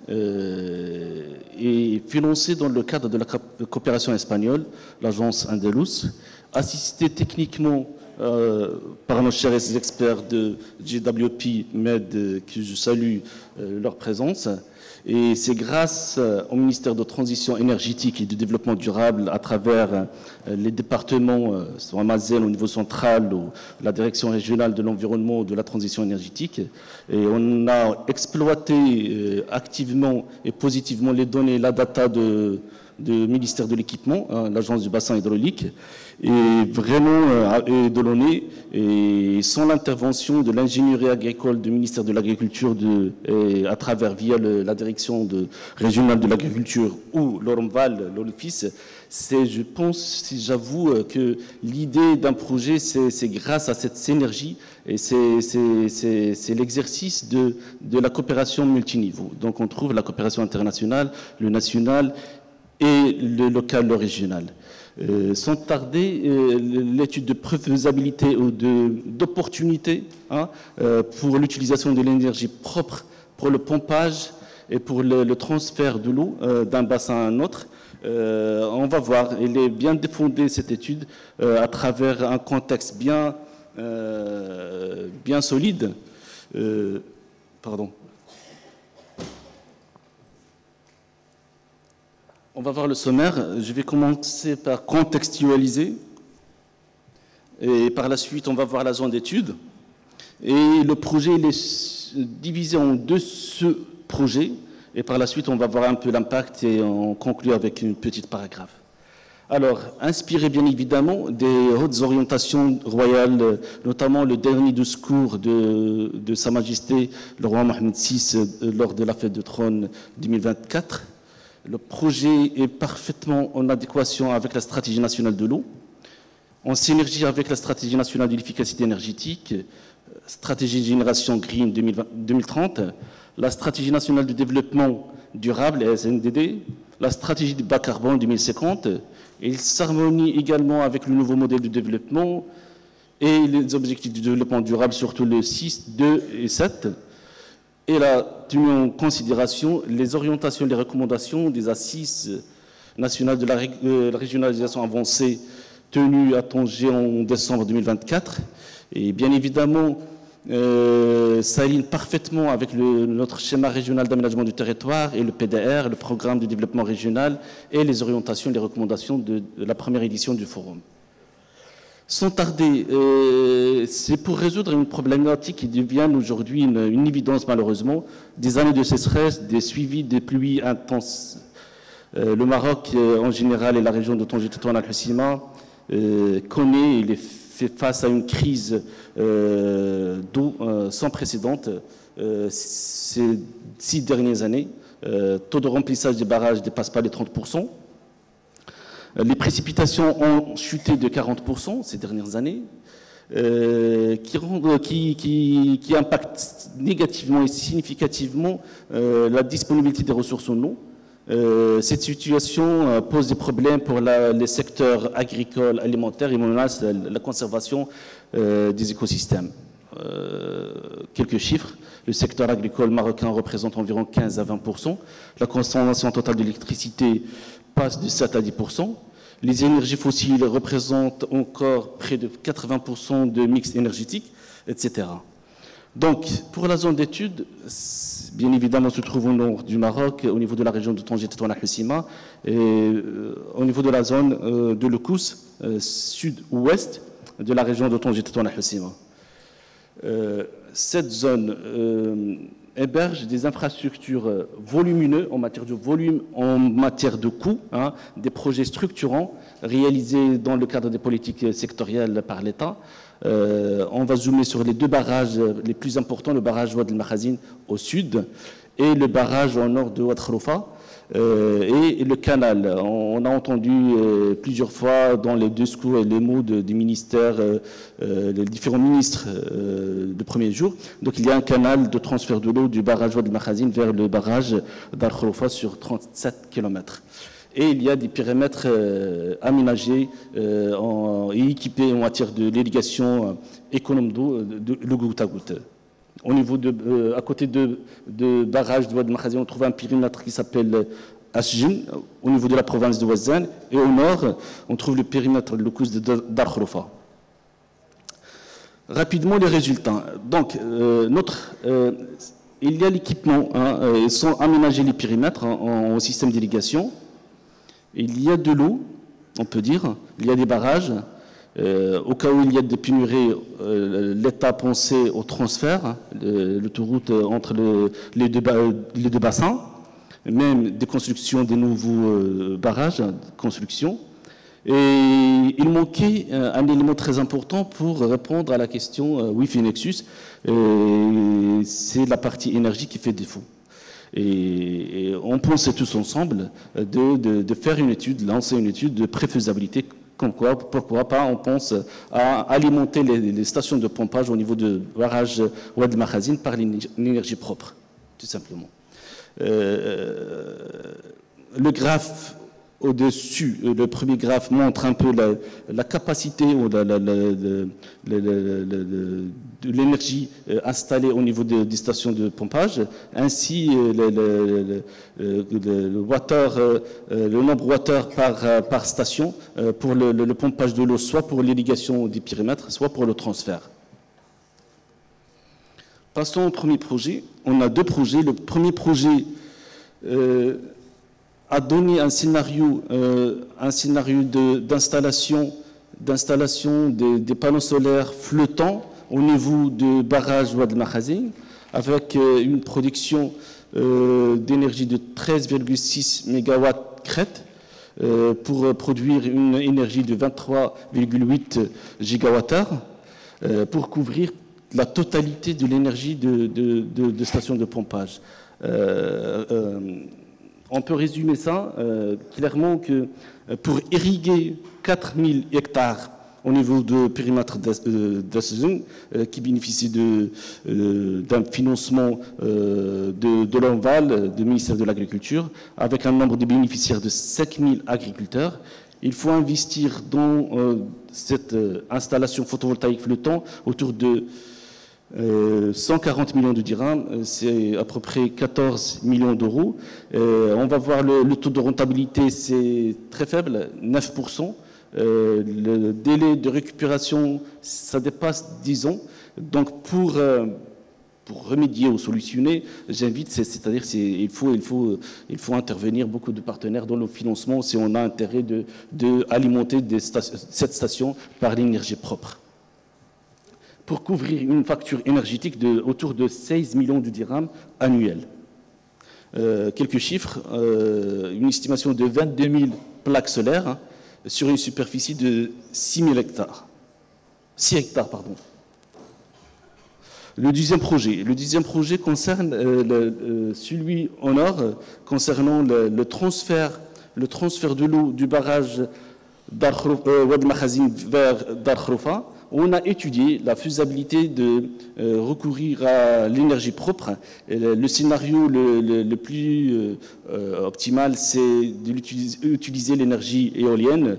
et financé dans le cadre de la coopération espagnole, l'agence Andalus, assisté techniquement par nos chers experts de JWP Med, que je salue leur présence. Et c'est grâce au ministère de Transition énergétique et du développement durable, à travers les départements, soit Mazel au niveau central ou la direction régionale de l'environnement ou de la transition énergétique. Et on a exploité activement et positivement les données, la data du ministère de l'équipement, l'agence du bassin hydraulique, et vraiment et de l'ONE, et sans l'intervention de l'ingénierie agricole du ministère de l'Agriculture à travers via la direction régionale de l'agriculture ou l'ORMVAL, l'OLFIS, je pense, j'avoue que l'idée d'un projet, c'est grâce à cette synergie et c'est l'exercice de la coopération multiniveau. Donc on trouve la coopération internationale, le national et le local, le régional. Sans tarder, l'étude de faisabilité ou d'opportunité pour l'utilisation de l'énergie propre pour le pompage et pour le transfert de l'eau d'un bassin à un autre. On va voir, elle est bien défendée cette étude à travers un contexte bien solide. On va voir le sommaire. Je vais commencer par contextualiser. Et par la suite, on va voir la zone d'étude. Et le projet il est divisé en deux sous-projets. Et par la suite, on va voir un peu l'impact et on conclut avec une petite paragraphe. Alors, inspiré bien évidemment des hautes orientations royales, notamment le dernier discours de Sa Majesté le roi Mohamed VI lors de la fête de trône 2024, le projet est parfaitement en adéquation avec la stratégie nationale de l'eau, en synergie avec la stratégie nationale de l'efficacité énergétique, stratégie de génération Green 2030, la stratégie nationale de développement durable, SNDD, la stratégie de bas carbone 2050. Il s'harmonie également avec le nouveau modèle de développement et les objectifs de développement durable, surtout le 6, 2 et 7. Et la tenu en considération les orientations et les recommandations des assises nationales de la régionalisation avancée tenues à Tanger en décembre 2024. Et bien évidemment, ça aligne parfaitement avec notre schéma régional d'aménagement du territoire et le PDR, le programme de développement régional, et les orientations et les recommandations de la première édition du forum. Sans tarder, c'est pour résoudre une problématique qui devient aujourd'hui une évidence malheureusement, des années de sécheresse, des suivis des pluies intenses. Le Maroc en général et la région de Tanger-Tétouan Al-Hoceima connaît, il est fait face à une crise d'eau sans précédent ces 6 dernières années. Taux de remplissage des barrages ne dépasse pas les 30%. Les précipitations ont chuté de 40% ces dernières années, qui impactent négativement et significativement la disponibilité des ressources en eau. Cette situation pose des problèmes pour les secteurs agricoles, alimentaires et menace la conservation des écosystèmes. Quelques chiffres. Le secteur agricole marocain représente environ 15 à 20%. La consommation totale d'électricité passe de 7 à 10%. Les énergies fossiles représentent encore près de 80% de mix énergétique, etc. Donc, pour la zone d'étude, bien évidemment, se trouve au nord du Maroc, au niveau de la région de Tanger-Tétouan Al-Hoceima, et au niveau de la zone de Lekous, sud-ouest de la région de Tanger-Tétouan Al-Hoceima. Cette zone héberge des infrastructures volumineuses en matière de volume, en matière de coûts, des projets structurants réalisés dans le cadre des politiques sectorielles par l'État. On va zoomer sur les 2 barrages les plus importants, le barrage Ouad el-Makhazine au sud et le barrage au nord de Ouad Khroufa et le canal. On a entendu plusieurs fois dans les discours et les mots des ministères, les différents ministres de premier jour. Donc il y a un canal de transfert de l'eau du barrage Ouad el-Makhazine vers le barrage d'Al Khroufa sur 37 km. Et il y a des périmètres aménagés et équipés en matière de l'irrigation économe d'eau, le goutte à goutte. Au niveau à côté de barrage de Ouad el-Makhazine, on trouve un périmètre qui s'appelle Asjin, au niveau de la province de Ouazzane. Et au nord, on trouve le périmètre de Lekous d'Al Khroufa. Rapidement, les résultats. Donc, il y a l'équipement, ils sont aménagés les périmètres en système d'irrigation. Il y a de l'eau, on peut dire, il y a des barrages. Au cas où il y a des pénuries, l'État pensait au transfert, l'autoroute entre les deux bassins, même des constructions des nouveaux barrages, construction. Et il manquait un élément très important pour répondre à la question Wi-Fi Nexus, c'est la partie énergie qui fait défaut. Et on pensait tous ensemble de faire une étude, lancer une étude de préfaisabilité, comme quoi, pourquoi pas, on pense à alimenter les stations de pompage au niveau de barrage Ouad el-Makhazine par l'énergie propre, tout simplement. Le graphe au-dessus, le premier graphe montre un peu la capacité ou de l'énergie installée au niveau des stations de pompage, ainsi le nombre de watts par station pour le pompage de l'eau, soit pour l'irrigation des périmètres, soit pour le transfert. Passons au premier projet. On a 2 projets. Le premier projet a donné un scénario d'installation des panneaux solaires flottants au niveau du barrage Ouad el-Makhazine, avec une production d'énergie de 13,6 MW crête, pour produire une énergie de 23,8 gigawattheures pour couvrir la totalité de l'énergie de stations de pompage. On peut résumer ça clairement que pour irriguer 4000 hectares au niveau de périmètre d'Assezon, qui bénéficie d'un financement de l'ONVAL, du ministère de l'Agriculture, avec un nombre de bénéficiaires de 5000 agriculteurs. Il faut investir dans cette installation photovoltaïque flottant autour de 140 millions de dirhams, c'est à peu près 14 millions d'euros. On va voir le taux de rentabilité, c'est très faible, 9%. Le délai de récupération, ça dépasse 10 ans. Donc pour remédier ou solutionner, j'invite, c'est-à-dire qu'il faut intervenir beaucoup de partenaires dans le financement si on a intérêt d'alimenter cette station par l'énergie propre. Pour couvrir une facture énergétique autour de 16 millions de dirhams annuels. Quelques chiffres, une estimation de 22 000 plaques solaires sur une superficie de 6 hectares. Le deuxième projet concerne celui au nord, concernant le transfert de l'eau du barrage Wad Makhazin vers Dar Khroufa. On a étudié la faisabilité de recourir à l'énergie propre. Le scénario le plus optimal, c'est d'utiliser l'énergie éolienne,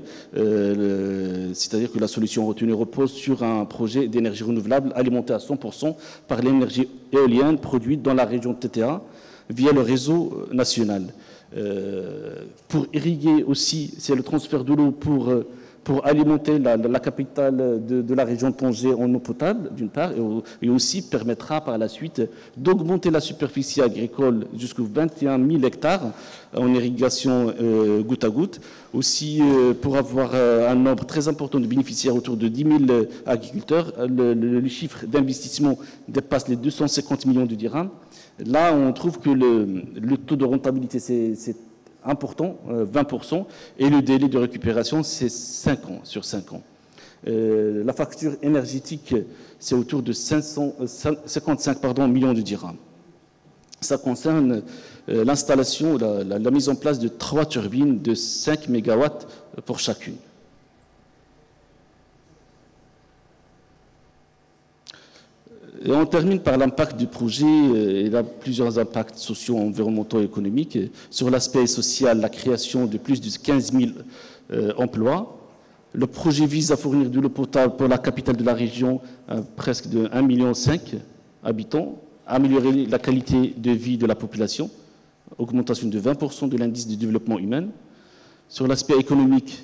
c'est-à-dire que la solution retenue repose sur un projet d'énergie renouvelable alimenté à 100% par l'énergie éolienne produite dans la région de TTA via le réseau national. Pour irriguer aussi, c'est le transfert de l'eau pour alimenter la capitale de la région de Tanger en eau potable, d'une part, et aussi permettra par la suite d'augmenter la superficie agricole jusqu'aux 21 000 hectares en irrigation goutte à goutte. Aussi, pour avoir un nombre très important de bénéficiaires, autour de 10 000 agriculteurs, le chiffre d'investissement dépasse les 250 millions de dirhams. Là, on trouve que le taux de rentabilité, c'est important, 20%, et le délai de récupération, c'est 5 ans, sur 5 ans. La facture énergétique, c'est autour de 55 millions de dirhams. Ça concerne l'installation, la mise en place de 3 turbines de 5 MW pour chacune. Et on termine par l'impact du projet. Il a plusieurs impacts sociaux, environnementaux et économiques. Sur l'aspect social, la création de plus de 15 000 emplois. Le projet vise à fournir de l'eau potable pour la capitale de la région, presque de 1,5 million d'habitants, améliorer la qualité de vie de la population, augmentation de 20% de l'indice de développement humain. Sur l'aspect économique,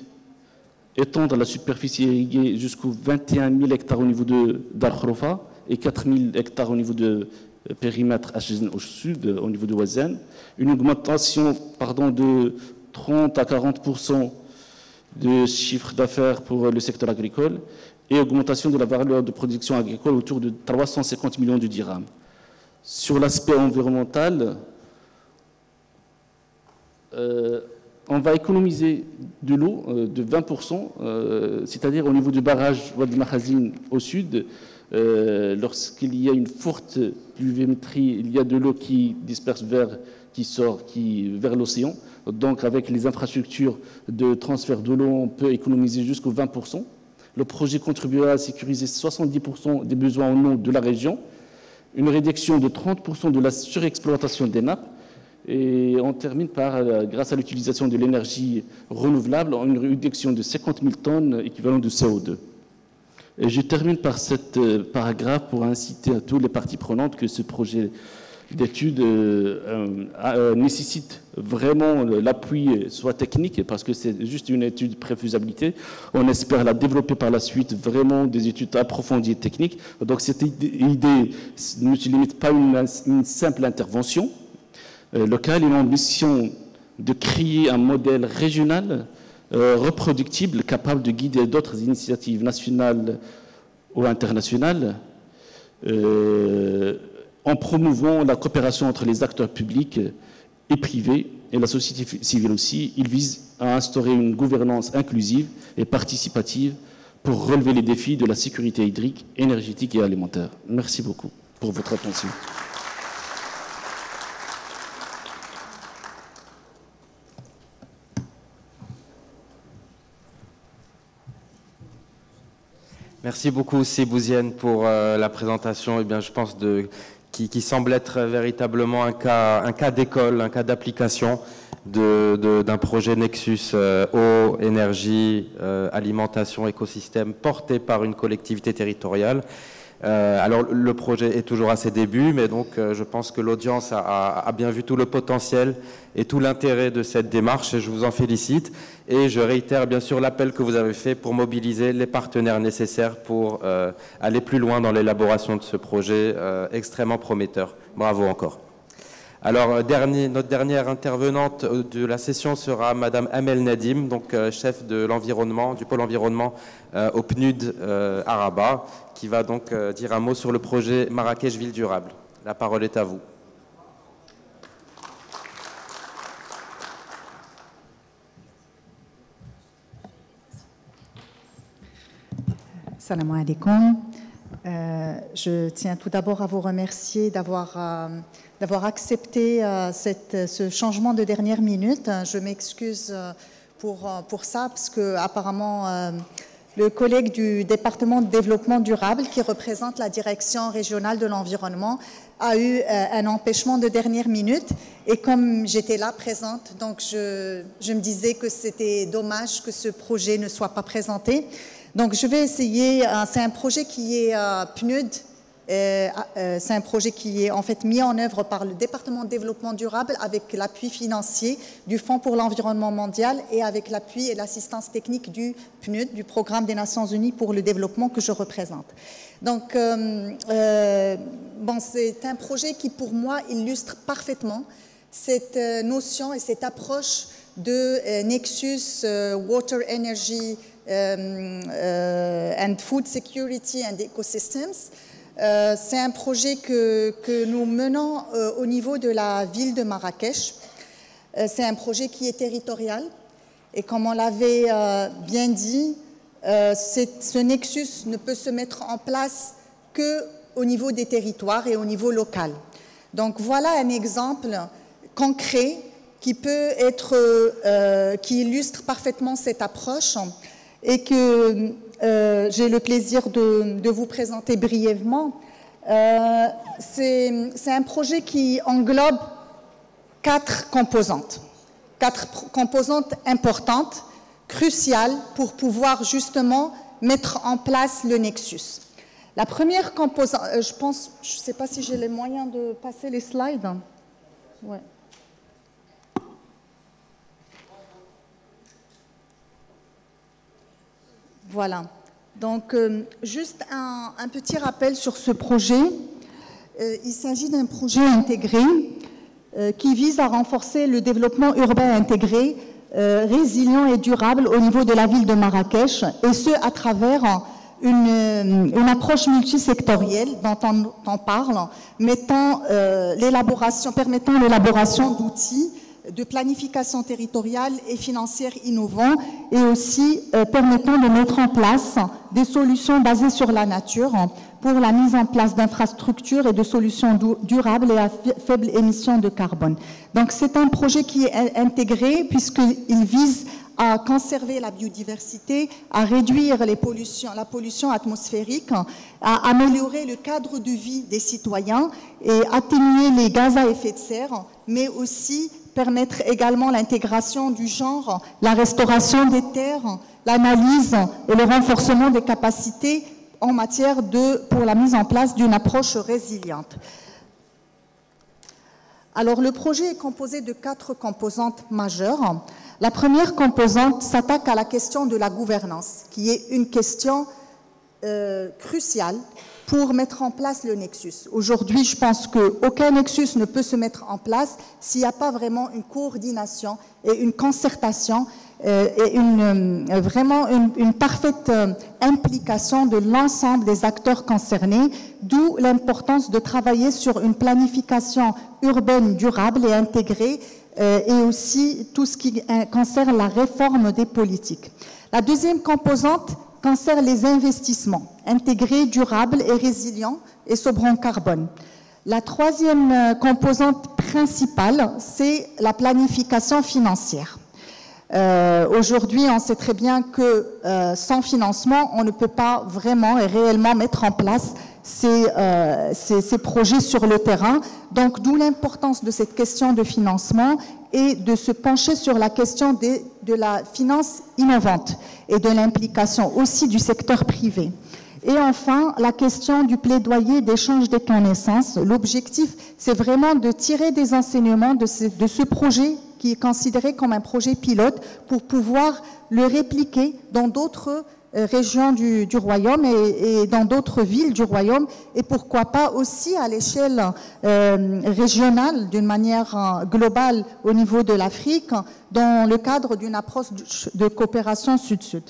étendre la superficie irriguée jusqu'aux 21 000 hectares au niveau de Dar Khroufa, et 4 000 hectares au niveau de périmètre Achezen au sud, au niveau de Ouazen. Une augmentation de 30 à 40% de chiffre d'affaires pour le secteur agricole et augmentation de la valeur de production agricole autour de 350 millions de dirhams. Sur l'aspect environnemental, on va économiser de l'eau de 20%, c'est-à-dire au niveau du barrage Wad Makhazin au sud. Lorsqu'il y a une forte pluviométrie, il y a de l'eau qui disperse vers l'océan. Donc avec les infrastructures de transfert de l'eau, on peut économiser jusqu'aux 20%. Le projet contribuera à sécuriser 70% des besoins en eau de la région, une réduction de 30% de la surexploitation des nappes. Et on termine par, grâce à l'utilisation de l'énergie renouvelable, une réduction de 50 000 tonnes équivalent de CO2. Et je termine par cet paragraphe pour inciter à toutes les parties prenantes que ce projet d'étude nécessite vraiment l'appui, soit technique, parce que c'est juste une étude pré-faisabilité. On espère la développer par la suite, vraiment des études approfondies et techniques. Donc cette idée ne se limite pas à une simple intervention locale. Il a l'ambition de créer un modèle régional reproductible, capable de guider d'autres initiatives nationales ou internationales, en promouvant la coopération entre les acteurs publics et privés et la société civile aussi. Il vise à instaurer une gouvernance inclusive et participative pour relever les défis de la sécurité hydrique, énergétique et alimentaire. Merci beaucoup pour votre attention. Merci beaucoup, Sebouzienne, pour la présentation. Eh bien, je pense qui semble être véritablement un cas d'école, un cas d'application d'un projet Nexus eau, énergie, alimentation, écosystème porté par une collectivité territoriale. Alors le projet est toujours à ses débuts, mais donc je pense que l'audience a bien vu tout le potentiel et tout l'intérêt de cette démarche et je vous en félicite. Et je réitère bien sûr l'appel que vous avez fait pour mobiliser les partenaires nécessaires pour aller plus loin dans l'élaboration de ce projet extrêmement prometteur. Bravo encore. Alors, notre dernière intervenante de la session sera Madame Amel Nadim, donc chef de l'environnement, du pôle environnement au PNUD à Rabat, qui va donc dire un mot sur le projet Marrakech Ville Durable. La parole est à vous. Salam alaikum. Je tiens tout d'abord à vous remercier d'avoir accepté ce changement de dernière minute. Je m'excuse pour ça, parce que apparemment le collègue du département de développement durable, qui représente la direction régionale de l'environnement, a eu un empêchement de dernière minute. Et comme j'étais là présente, donc je me disais que c'était dommage que ce projet ne soit pas présenté. Donc je vais essayer, c'est un projet qui est PNUD, c'est un projet qui est en fait mis en œuvre par le département de développement durable avec l'appui financier du Fonds pour l'environnement mondial et avec l'appui et l'assistance technique du PNUD, du Programme des Nations Unies pour le développement que je représente. Donc bon, c'est un projet qui pour moi illustre parfaitement cette notion et cette approche de Nexus Water Energy and Food Security and Ecosystems. C'est un projet que nous menons au niveau de la ville de Marrakech. C'est un projet qui est territorial et comme on l'avait bien dit, ce nexus ne peut se mettre en place qu'au niveau des territoires et au niveau local. Donc voilà un exemple concret qui peut être, qui illustre parfaitement cette approche et que j'ai le plaisir de vous présenter brièvement. C'est un projet qui englobe quatre composantes importantes, cruciales pour pouvoir justement mettre en place le Nexus. La première composante, je ne sais pas si j'ai les moyens de passer les slides. Ouais. Voilà. Donc, juste un petit rappel sur ce projet. Il s'agit d'un projet intégré qui vise à renforcer le développement urbain intégré, résilient et durable au niveau de la ville de Marrakech, et ce, à travers une approche multisectorielle dont on parle, permettant l'élaboration d'outils de planification territoriale et financière innovants et aussi permettant de mettre en place des solutions basées sur la nature pour la mise en place d'infrastructures et de solutions durables et à faible émission de carbone. Donc c'est un projet qui est intégré puisqu'il vise à conserver la biodiversité, à réduire la pollution atmosphérique, à améliorer le cadre de vie des citoyens et atténuer les gaz à effet de serre, mais aussi permettre également l'intégration du genre, la restauration des terres, l'analyse et le renforcement des capacités en matière pour la mise en place d'une approche résiliente. Alors, le projet est composé de 4 composantes majeures. La première composante s'attaque à la question de la gouvernance, qui est une question cruciale pour mettre en place le Nexus. Aujourd'hui, je pense qu'aucun Nexus ne peut se mettre en place s'il n'y a pas vraiment une coordination et une concertation et vraiment une parfaite implication de l'ensemble des acteurs concernés, d'où l'importance de travailler sur une planification urbaine durable et intégrée et aussi tout ce qui concerne la réforme des politiques. La deuxième composante concerne les investissements intégrés, durables et résilients et sobres en carbone. La troisième composante principale, c'est la planification financière. Aujourd'hui, on sait très bien que sans financement, on ne peut pas vraiment et réellement mettre en place ces projets sur le terrain. Donc, d'où l'importance de cette question de financement et de se pencher sur la question de la finance innovante et de l'implication aussi du secteur privé. Et enfin, la question du plaidoyer d'échange des connaissances. L'objectif, c'est vraiment de tirer des enseignements de ce projet qui est considéré comme un projet pilote pour pouvoir le répliquer dans d'autres régions du Royaume et dans d'autres villes du Royaume et pourquoi pas aussi à l'échelle régionale d'une manière globale au niveau de l'Afrique dans le cadre d'une approche de coopération sud-sud.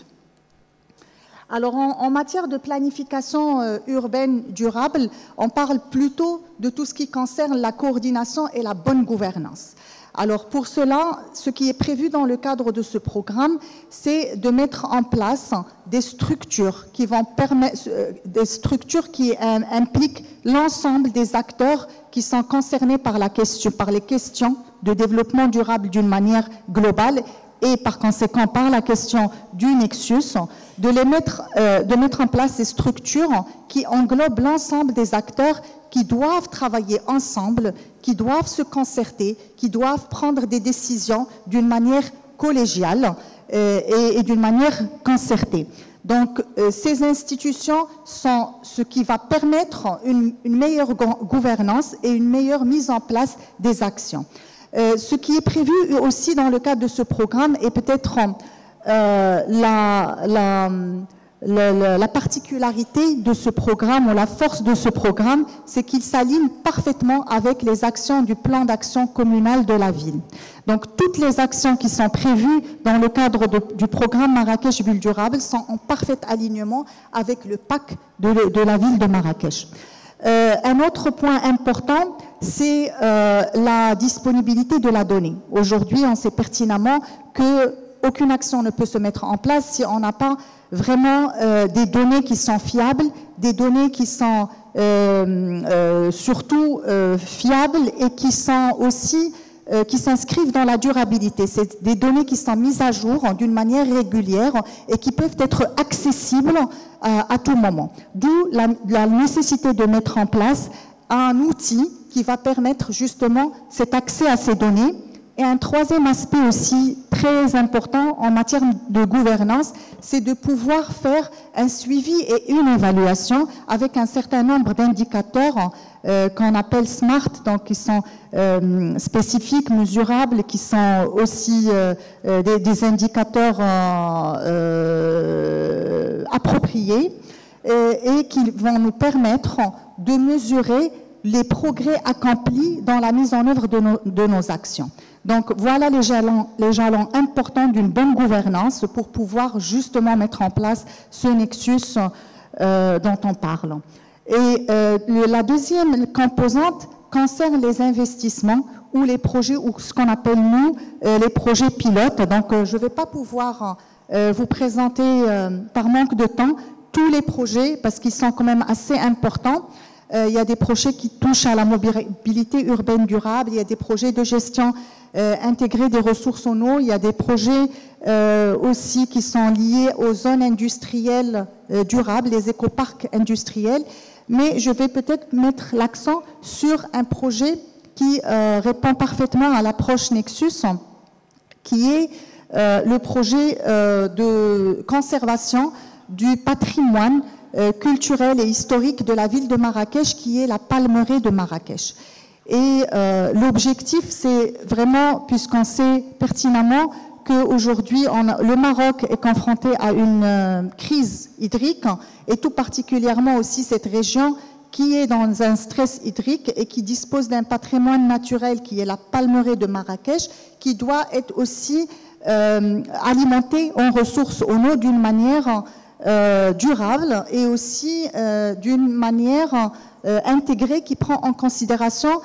Alors en matière de planification urbaine durable, on parle plutôt de tout ce qui concerne la coordination et la bonne gouvernance. Alors pour cela, ce qui est prévu dans le cadre de ce programme, c'est de mettre en place des structures qui vont permettre, des structures qui impliquent l'ensemble des acteurs qui sont concernés par les questions de développement durable d'une manière globale et par conséquent par la question du Nexus, de mettre en place ces structures qui englobent l'ensemble des acteurs qui doivent travailler ensemble, qui doivent se concerter, qui doivent prendre des décisions d'une manière collégiale et d'une manière concertée. Donc, ces institutions sont ce qui va permettre une meilleure gouvernance et une meilleure mise en place des actions. Ce qui est prévu aussi dans le cadre de ce programme est peut-être la particularité de ce programme ou la force de ce programme, c'est qu'il s'aligne parfaitement avec les actions du plan d'action communal de la ville. Donc toutes les actions qui sont prévues dans le cadre du programme Marrakech Ville Durable sont en parfait alignement avec le PAC de la ville de Marrakech. Un autre point important, c'est la disponibilité de la donnée. Aujourd'hui, on sait pertinemment qu'aucune action ne peut se mettre en place si on n'a pas vraiment des données qui sont fiables, des données qui sont surtout fiables et qui sont aussi qui s'inscrivent dans la durabilité. C'est des données qui sont mises à jour d'une manière régulière et qui peuvent être accessibles à tout moment. D'où la nécessité de mettre en place un outil qui va permettre justement cet accès à ces données. Et un troisième aspect aussi très important en matière de gouvernance, c'est de pouvoir faire un suivi et une évaluation avec un certain nombre d'indicateurs qu'on appelle SMART, donc qui sont spécifiques, mesurables, qui sont aussi des indicateurs appropriés et qui vont nous permettre de mesurer les progrès accomplis dans la mise en œuvre de nos actions. Donc voilà les jalons importants d'une bonne gouvernance pour pouvoir justement mettre en place ce nexus dont on parle. Et la deuxième composante concerne les investissements ou les projets, ou ce qu'on appelle nous les projets pilotes. Donc je ne vais pas pouvoir vous présenter par manque de temps tous les projets parce qu'ils sont quand même assez importants. Il y a des projets qui touchent à la mobilité urbaine durable, il y a des projets de gestion intégrée des ressources en eau, il y a des projets aussi qui sont liés aux zones industrielles durables, les écoparcs industriels, mais je vais peut-être mettre l'accent sur un projet qui répond parfaitement à l'approche Nexus, qui est le projet de conservation du patrimoine culturel et historique de la ville de Marrakech, qui est la Palmeraie de Marrakech. Et l'objectif, c'est vraiment, puisqu'on sait pertinemment qu'aujourd'hui, le Maroc est confronté à une crise hydrique, et tout particulièrement aussi cette région qui est dans un stress hydrique et qui dispose d'un patrimoine naturel qui est la palmeraie de Marrakech, qui doit être aussi alimentée en ressources en eau d'une manière durable et aussi d'une manière intégrée qui prend en considération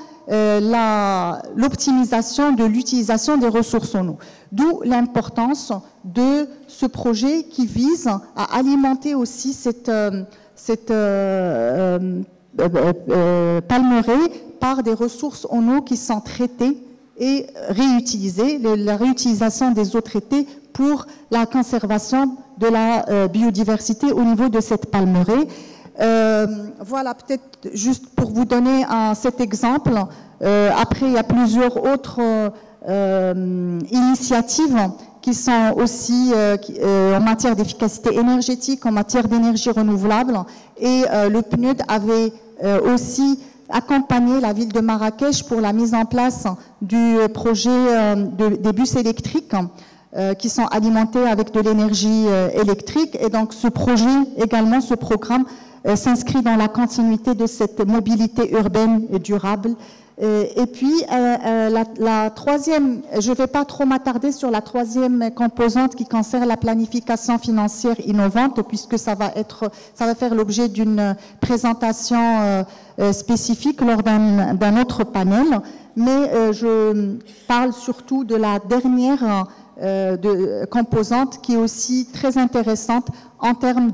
l'optimisation de l'utilisation des ressources en eau. D'où l'importance de ce projet qui vise à alimenter aussi cette palmeraie par des ressources en eau qui sont traitées et réutilisées, la réutilisation des eaux traitées pour la conservation de la biodiversité au niveau de cette palmeraie. Voilà, peut-être juste pour vous donner cet exemple. Après, il y a plusieurs autres initiatives qui sont aussi en matière d'efficacité énergétique, en matière d'énergie renouvelable. Et le PNUD avait aussi accompagné la ville de Marrakech pour la mise en place du projet des bus électriques qui sont alimentés avec de l'énergie électrique. Et donc ce projet, également ce programme, s'inscrit dans la continuité de cette mobilité urbaine et durable. Et puis, la troisième, je ne vais pas trop m'attarder sur la troisième composante qui concerne la planification financière innovante, puisque ça va faire l'objet d'une présentation spécifique lors d'un autre panel. Mais je parle surtout de la dernière composante qui est aussi très intéressante en termes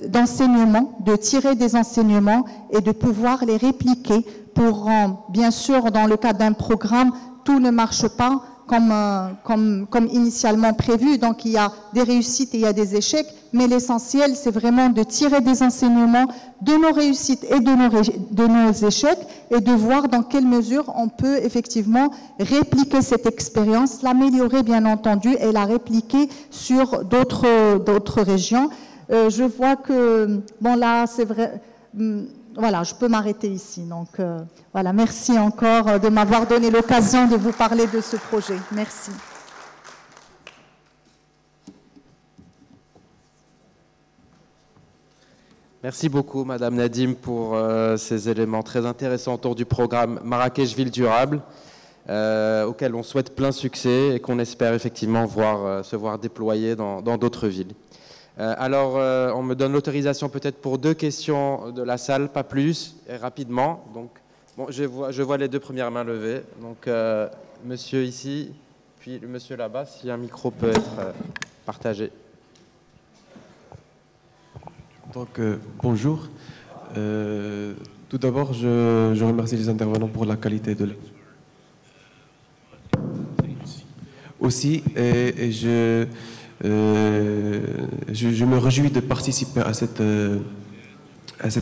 d'enseignement, de tirer des enseignements et de pouvoir les répliquer pour, bien sûr, dans le cadre d'un programme, tout ne marche pas comme initialement prévu. Donc, il y a des réussites et il y a des échecs, mais l'essentiel, c'est vraiment de tirer des enseignements de nos réussites et de nos échecs et de voir dans quelle mesure on peut effectivement répliquer cette expérience, l'améliorer, bien entendu, et la répliquer sur d'autres régions. Je vois que, bon, là, c'est vrai... Voilà, je peux m'arrêter ici. Donc, voilà, merci encore de m'avoir donné l'occasion de vous parler de ce projet. Merci. Merci beaucoup, Madame Nadim, pour ces éléments très intéressants autour du programme Marrakech Ville Durable, auquel on souhaite plein succès et qu'on espère effectivement se voir déployer dans d'autres villes. Alors, on me donne l'autorisation peut-être pour 2 questions de la salle, pas plus, et rapidement. Donc, bon, je vois les 2 premières mains levées. Donc, monsieur ici, puis le monsieur là-bas, si un micro peut être partagé. Donc, bonjour. Tout d'abord, je remercie les intervenants pour la qualité de l'œuvre. Aussi, et je me réjouis de participer à cet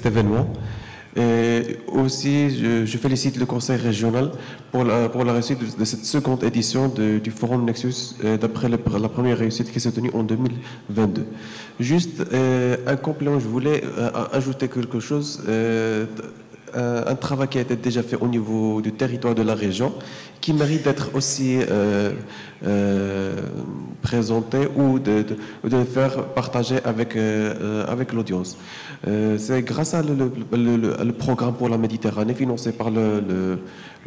événement. Et aussi, je félicite le Conseil régional pour la réussite de cette seconde édition du Forum Nexus, d'après la première réussite qui s'est tenue en 2022. Juste un complément, je voulais ajouter quelque chose. Un travail qui a été déjà fait au niveau du territoire de la région, qui mérite d'être aussi présenté ou de faire partager avec l'audience. C'est grâce à le programme pour la Méditerranée financé par le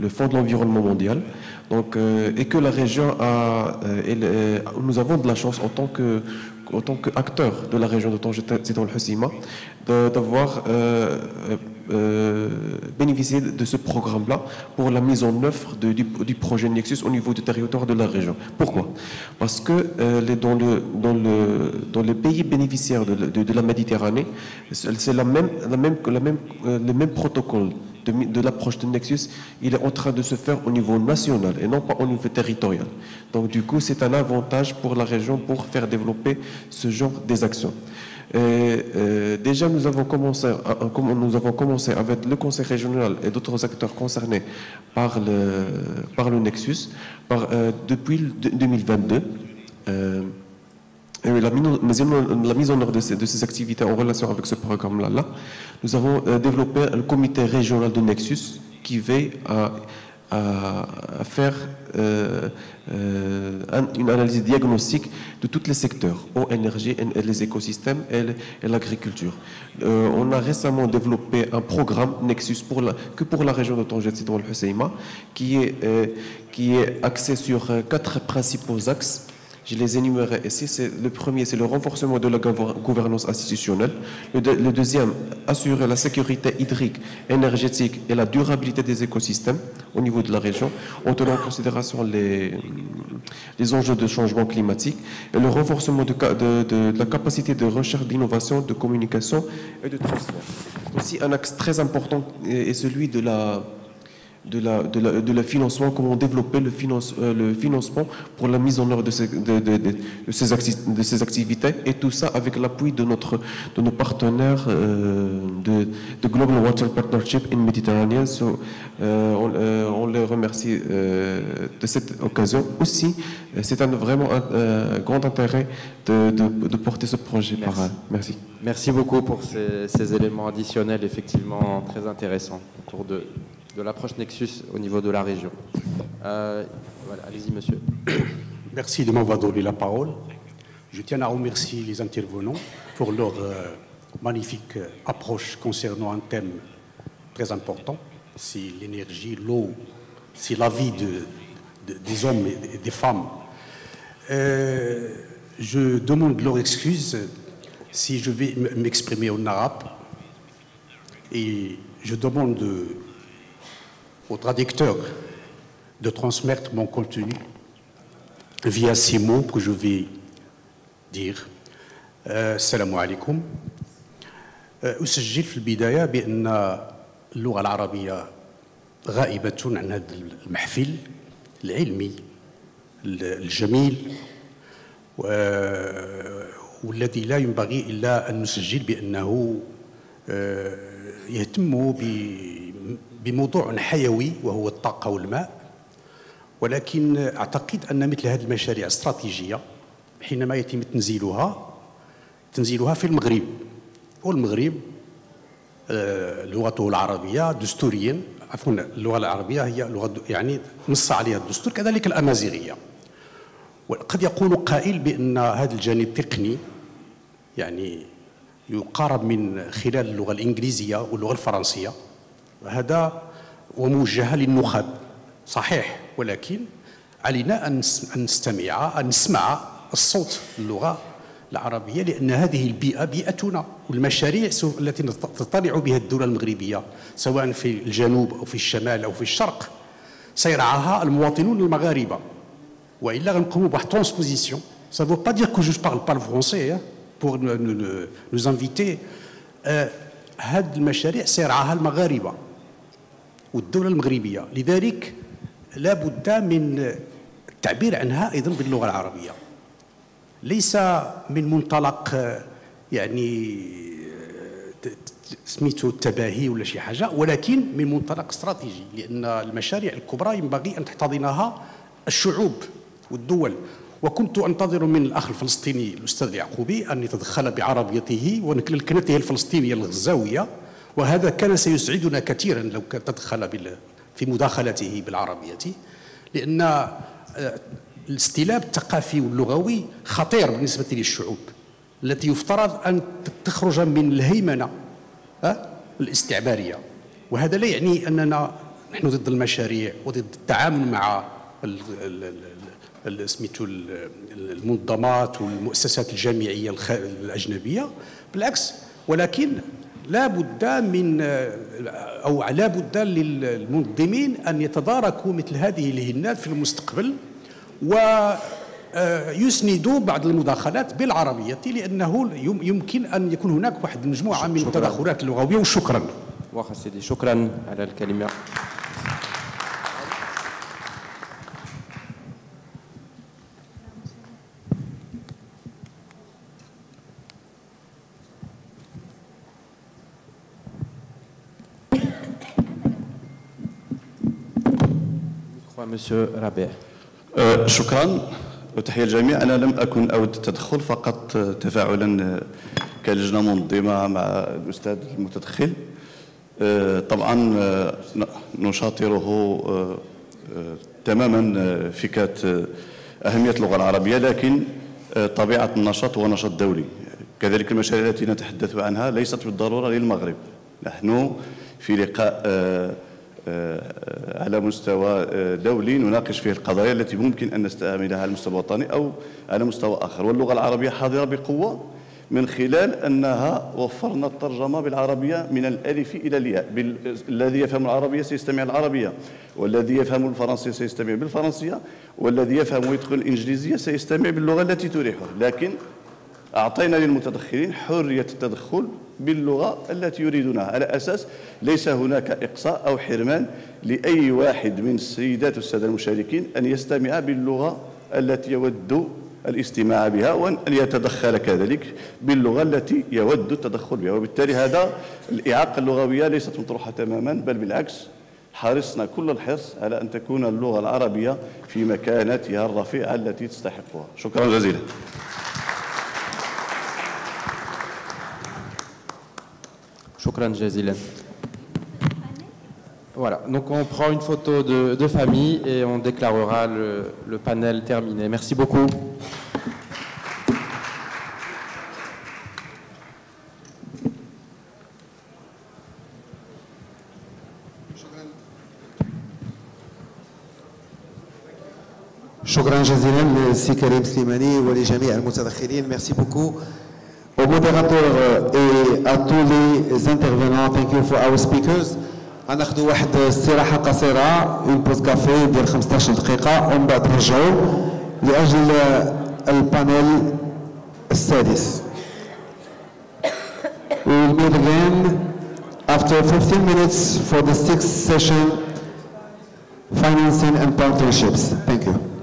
Fonds de l'environnement mondial, donc, et que la région nous avons de la chance en tant qu'acteur de la région de Tanger Zitoun al-Hoceima d'avoir bénéficié de ce programme-là pour la mise en œuvre du projet Nexus au niveau du territoire de la région. Pourquoi? Parce que dans les pays bénéficiaires de la Méditerranée, c'est le même protocole de l'approche de Nexus, il est en train de se faire au niveau national et non pas au niveau territorial. Donc du coup, c'est un avantage pour la région pour faire développer ce genre des actions. Déjà, nous avons commencé avec le Conseil régional et d'autres acteurs concernés par le Nexus depuis 2022. La mise en œuvre de ces activités en relation avec ce programme-là, nous avons développé un comité régional de Nexus qui veille à faire une analyse diagnostique de tous les secteurs, eau, énergie, les écosystèmes et l'agriculture. On a récemment développé un programme Nexus que pour la région de Tanger Sidi El Hoceima qui est axé sur 4 principaux axes. Je les énumérerai ici. Le premier, c'est le renforcement de la gouvernance institutionnelle. Le deuxième, assurer la sécurité hydrique, énergétique et la durabilité des écosystèmes au niveau de la région, en tenant en considération les enjeux de changement climatique, et le renforcement de la capacité de recherche, d'innovation, de communication et de transfert. Aussi, un axe très important est celui de le financement, comment développer le financement pour la mise en œuvre de ces activités, et tout ça avec l'appui de nos partenaires de Global Water Partnership in Mediterranean. On les remercie de cette occasion. Aussi, c'est vraiment un grand intérêt de porter ce projet. Merci. Merci beaucoup pour ces éléments additionnels, effectivement très intéressants autour de l'approche Nexus au niveau de la région. Voilà, allez-y, monsieur. Merci de m'avoir donné la parole. Je tiens à remercier les intervenants pour leur magnifique approche concernant un thème très important. C'est l'énergie, l'eau, c'est la vie des hommes et des femmes. Je demande leur excuse si je vais m'exprimer en arabe, et je demande au traducteur de transmettre mon contenu via ces mots que je vais dire. السلام عليكم. أسجل في البداية بأن اللغة العربية غائبة عن هذا المحفل العلمي الجميل، والذي لا ينبغي إلا أن نسجل بأنه يهتم بموضوع حيوي وهو الطاقة والماء. ولكن أعتقد أن مثل هذه المشاريع الاستراتيجية حينما يتم تنزيلها في المغرب، والمغرب لغته العربية دستوريا، عفوا اللغة العربية هي لغة يعني نص عليها الدستور، كذلك الأمازيغية. وقد يقول قائل بأن هذا الجانب التقني يعني يقارب من خلال اللغة الإنجليزية واللغة الفرنسية، هذا وموجهة للنخب صحيح، ولكن علينا أن نسمع الصوت اللغة العربية، لأن هذه البيئة بيئتنا، والمشاريع التي تطلع بها الدولة المغربية سواء في الجنوب أو في الشمال أو في الشرق سيرعاها المواطنون المغاربة، وإلا غنقوموا بواحد ترانسبوزيسيون. Ça ne veut pas dire que je parle pas le français pour nous inviter. هذه المشاريع سيرعاها المغاربة والدولة المغربية، لذلك لا بد من التعبير عنها أيضا باللغة العربية، ليس من منطلق يعني سميته التباهي ولا شي حاجة، ولكن من منطلق استراتيجي، لأن المشاريع الكبرى ينبغي أن تحتضنها الشعوب والدول. وكنت أنتظر من الأخ الفلسطيني الأستاذ اليعقوبي أن يتدخل بعربيته ونكلته الفلسطينية الغزاوية، وهذا كان سيسعدنا كثيرا لو تدخل في مداخلته بالعربية، لأن الاستلاب الثقافي واللغوي خطير بالنسبة للشعوب التي يفترض أن تخرج من الهيمنة الاستعمارية. وهذا لا يعني أننا نحن ضد المشاريع وضد التعامل مع سميتو المنظمات والمؤسسات الجامعية الأجنبية، بالعكس، ولكن لا بد للمنظمين أن يتداركوا مثل هذه الهنات في المستقبل ويسندوا بعض المداخلات بالعربية، لأنه يمكن أن يكون هناك واحد المجموعة من التدخلات اللغوية. وشكرا. واخا سيدي، شكرا على الكلمة. Monsieur Rabeh. شكرا وتحية الجميع. أنا لم أكن أود التدخل، فقط تفاعلا كلجنة منظمة مع الأستاذ المتدخل. طبعا نشاطره تماما فكرة أهمية اللغة العربية، لكن طبيعة النشاط هو نشاط دولي. كذلك المشاريع التي نتحدث عنها ليست بالضرورة للمغرب. نحن في لقاء على مستوى دولي نناقش فيه القضايا التي ممكن أن نستعملها على المستوى الوطني أو على مستوى آخر، واللغة العربية حاضرة بقوة من خلال أنها وفرنا الترجمة بالعربية من الألف إلى الياء. الذي يفهم العربية سيستمع العربية، والذي يفهم الفرنسية سيستمع بالفرنسية، والذي يفهم ويدخل الإنجليزية سيستمع باللغة التي تريحه. لكن أعطينا للمتدخلين حرية التدخل باللغة التي يريدونها، على أساس ليس هناك إقصاء أو حرمان لأي واحد من السيدات والسادة المشاركين أن يستمع باللغة التي يود الاستماع بها، وأن يتدخل كذلك باللغة التي يود التدخل بها. وبالتالي هذا الإعاقة اللغوية ليست مطروحة تماما، بل بالعكس حرصنا كل الحرص على أن تكون اللغة العربية في مكانتها الرفيعة التي تستحقها. شكرا جزيلا. Shukran jazilan. Voilà, donc on prend une photo de famille et on déclarera le panel terminé. Merci beaucoup. شكرا جزيلا للسي كريم سليماني ولجميع المتدخلين. Merci beaucoup aux modérateurs et à tous les intervenants. Thank you for our speakers. غناخذوا واحد استراحة قصيرة، une pause كافي ديال 15 دقيقة، ومن بعد نرجعوا لأجل البانيل السادس. We will meet again after 15 minutes for the 6th session, Financing and Partnerships. Thank you.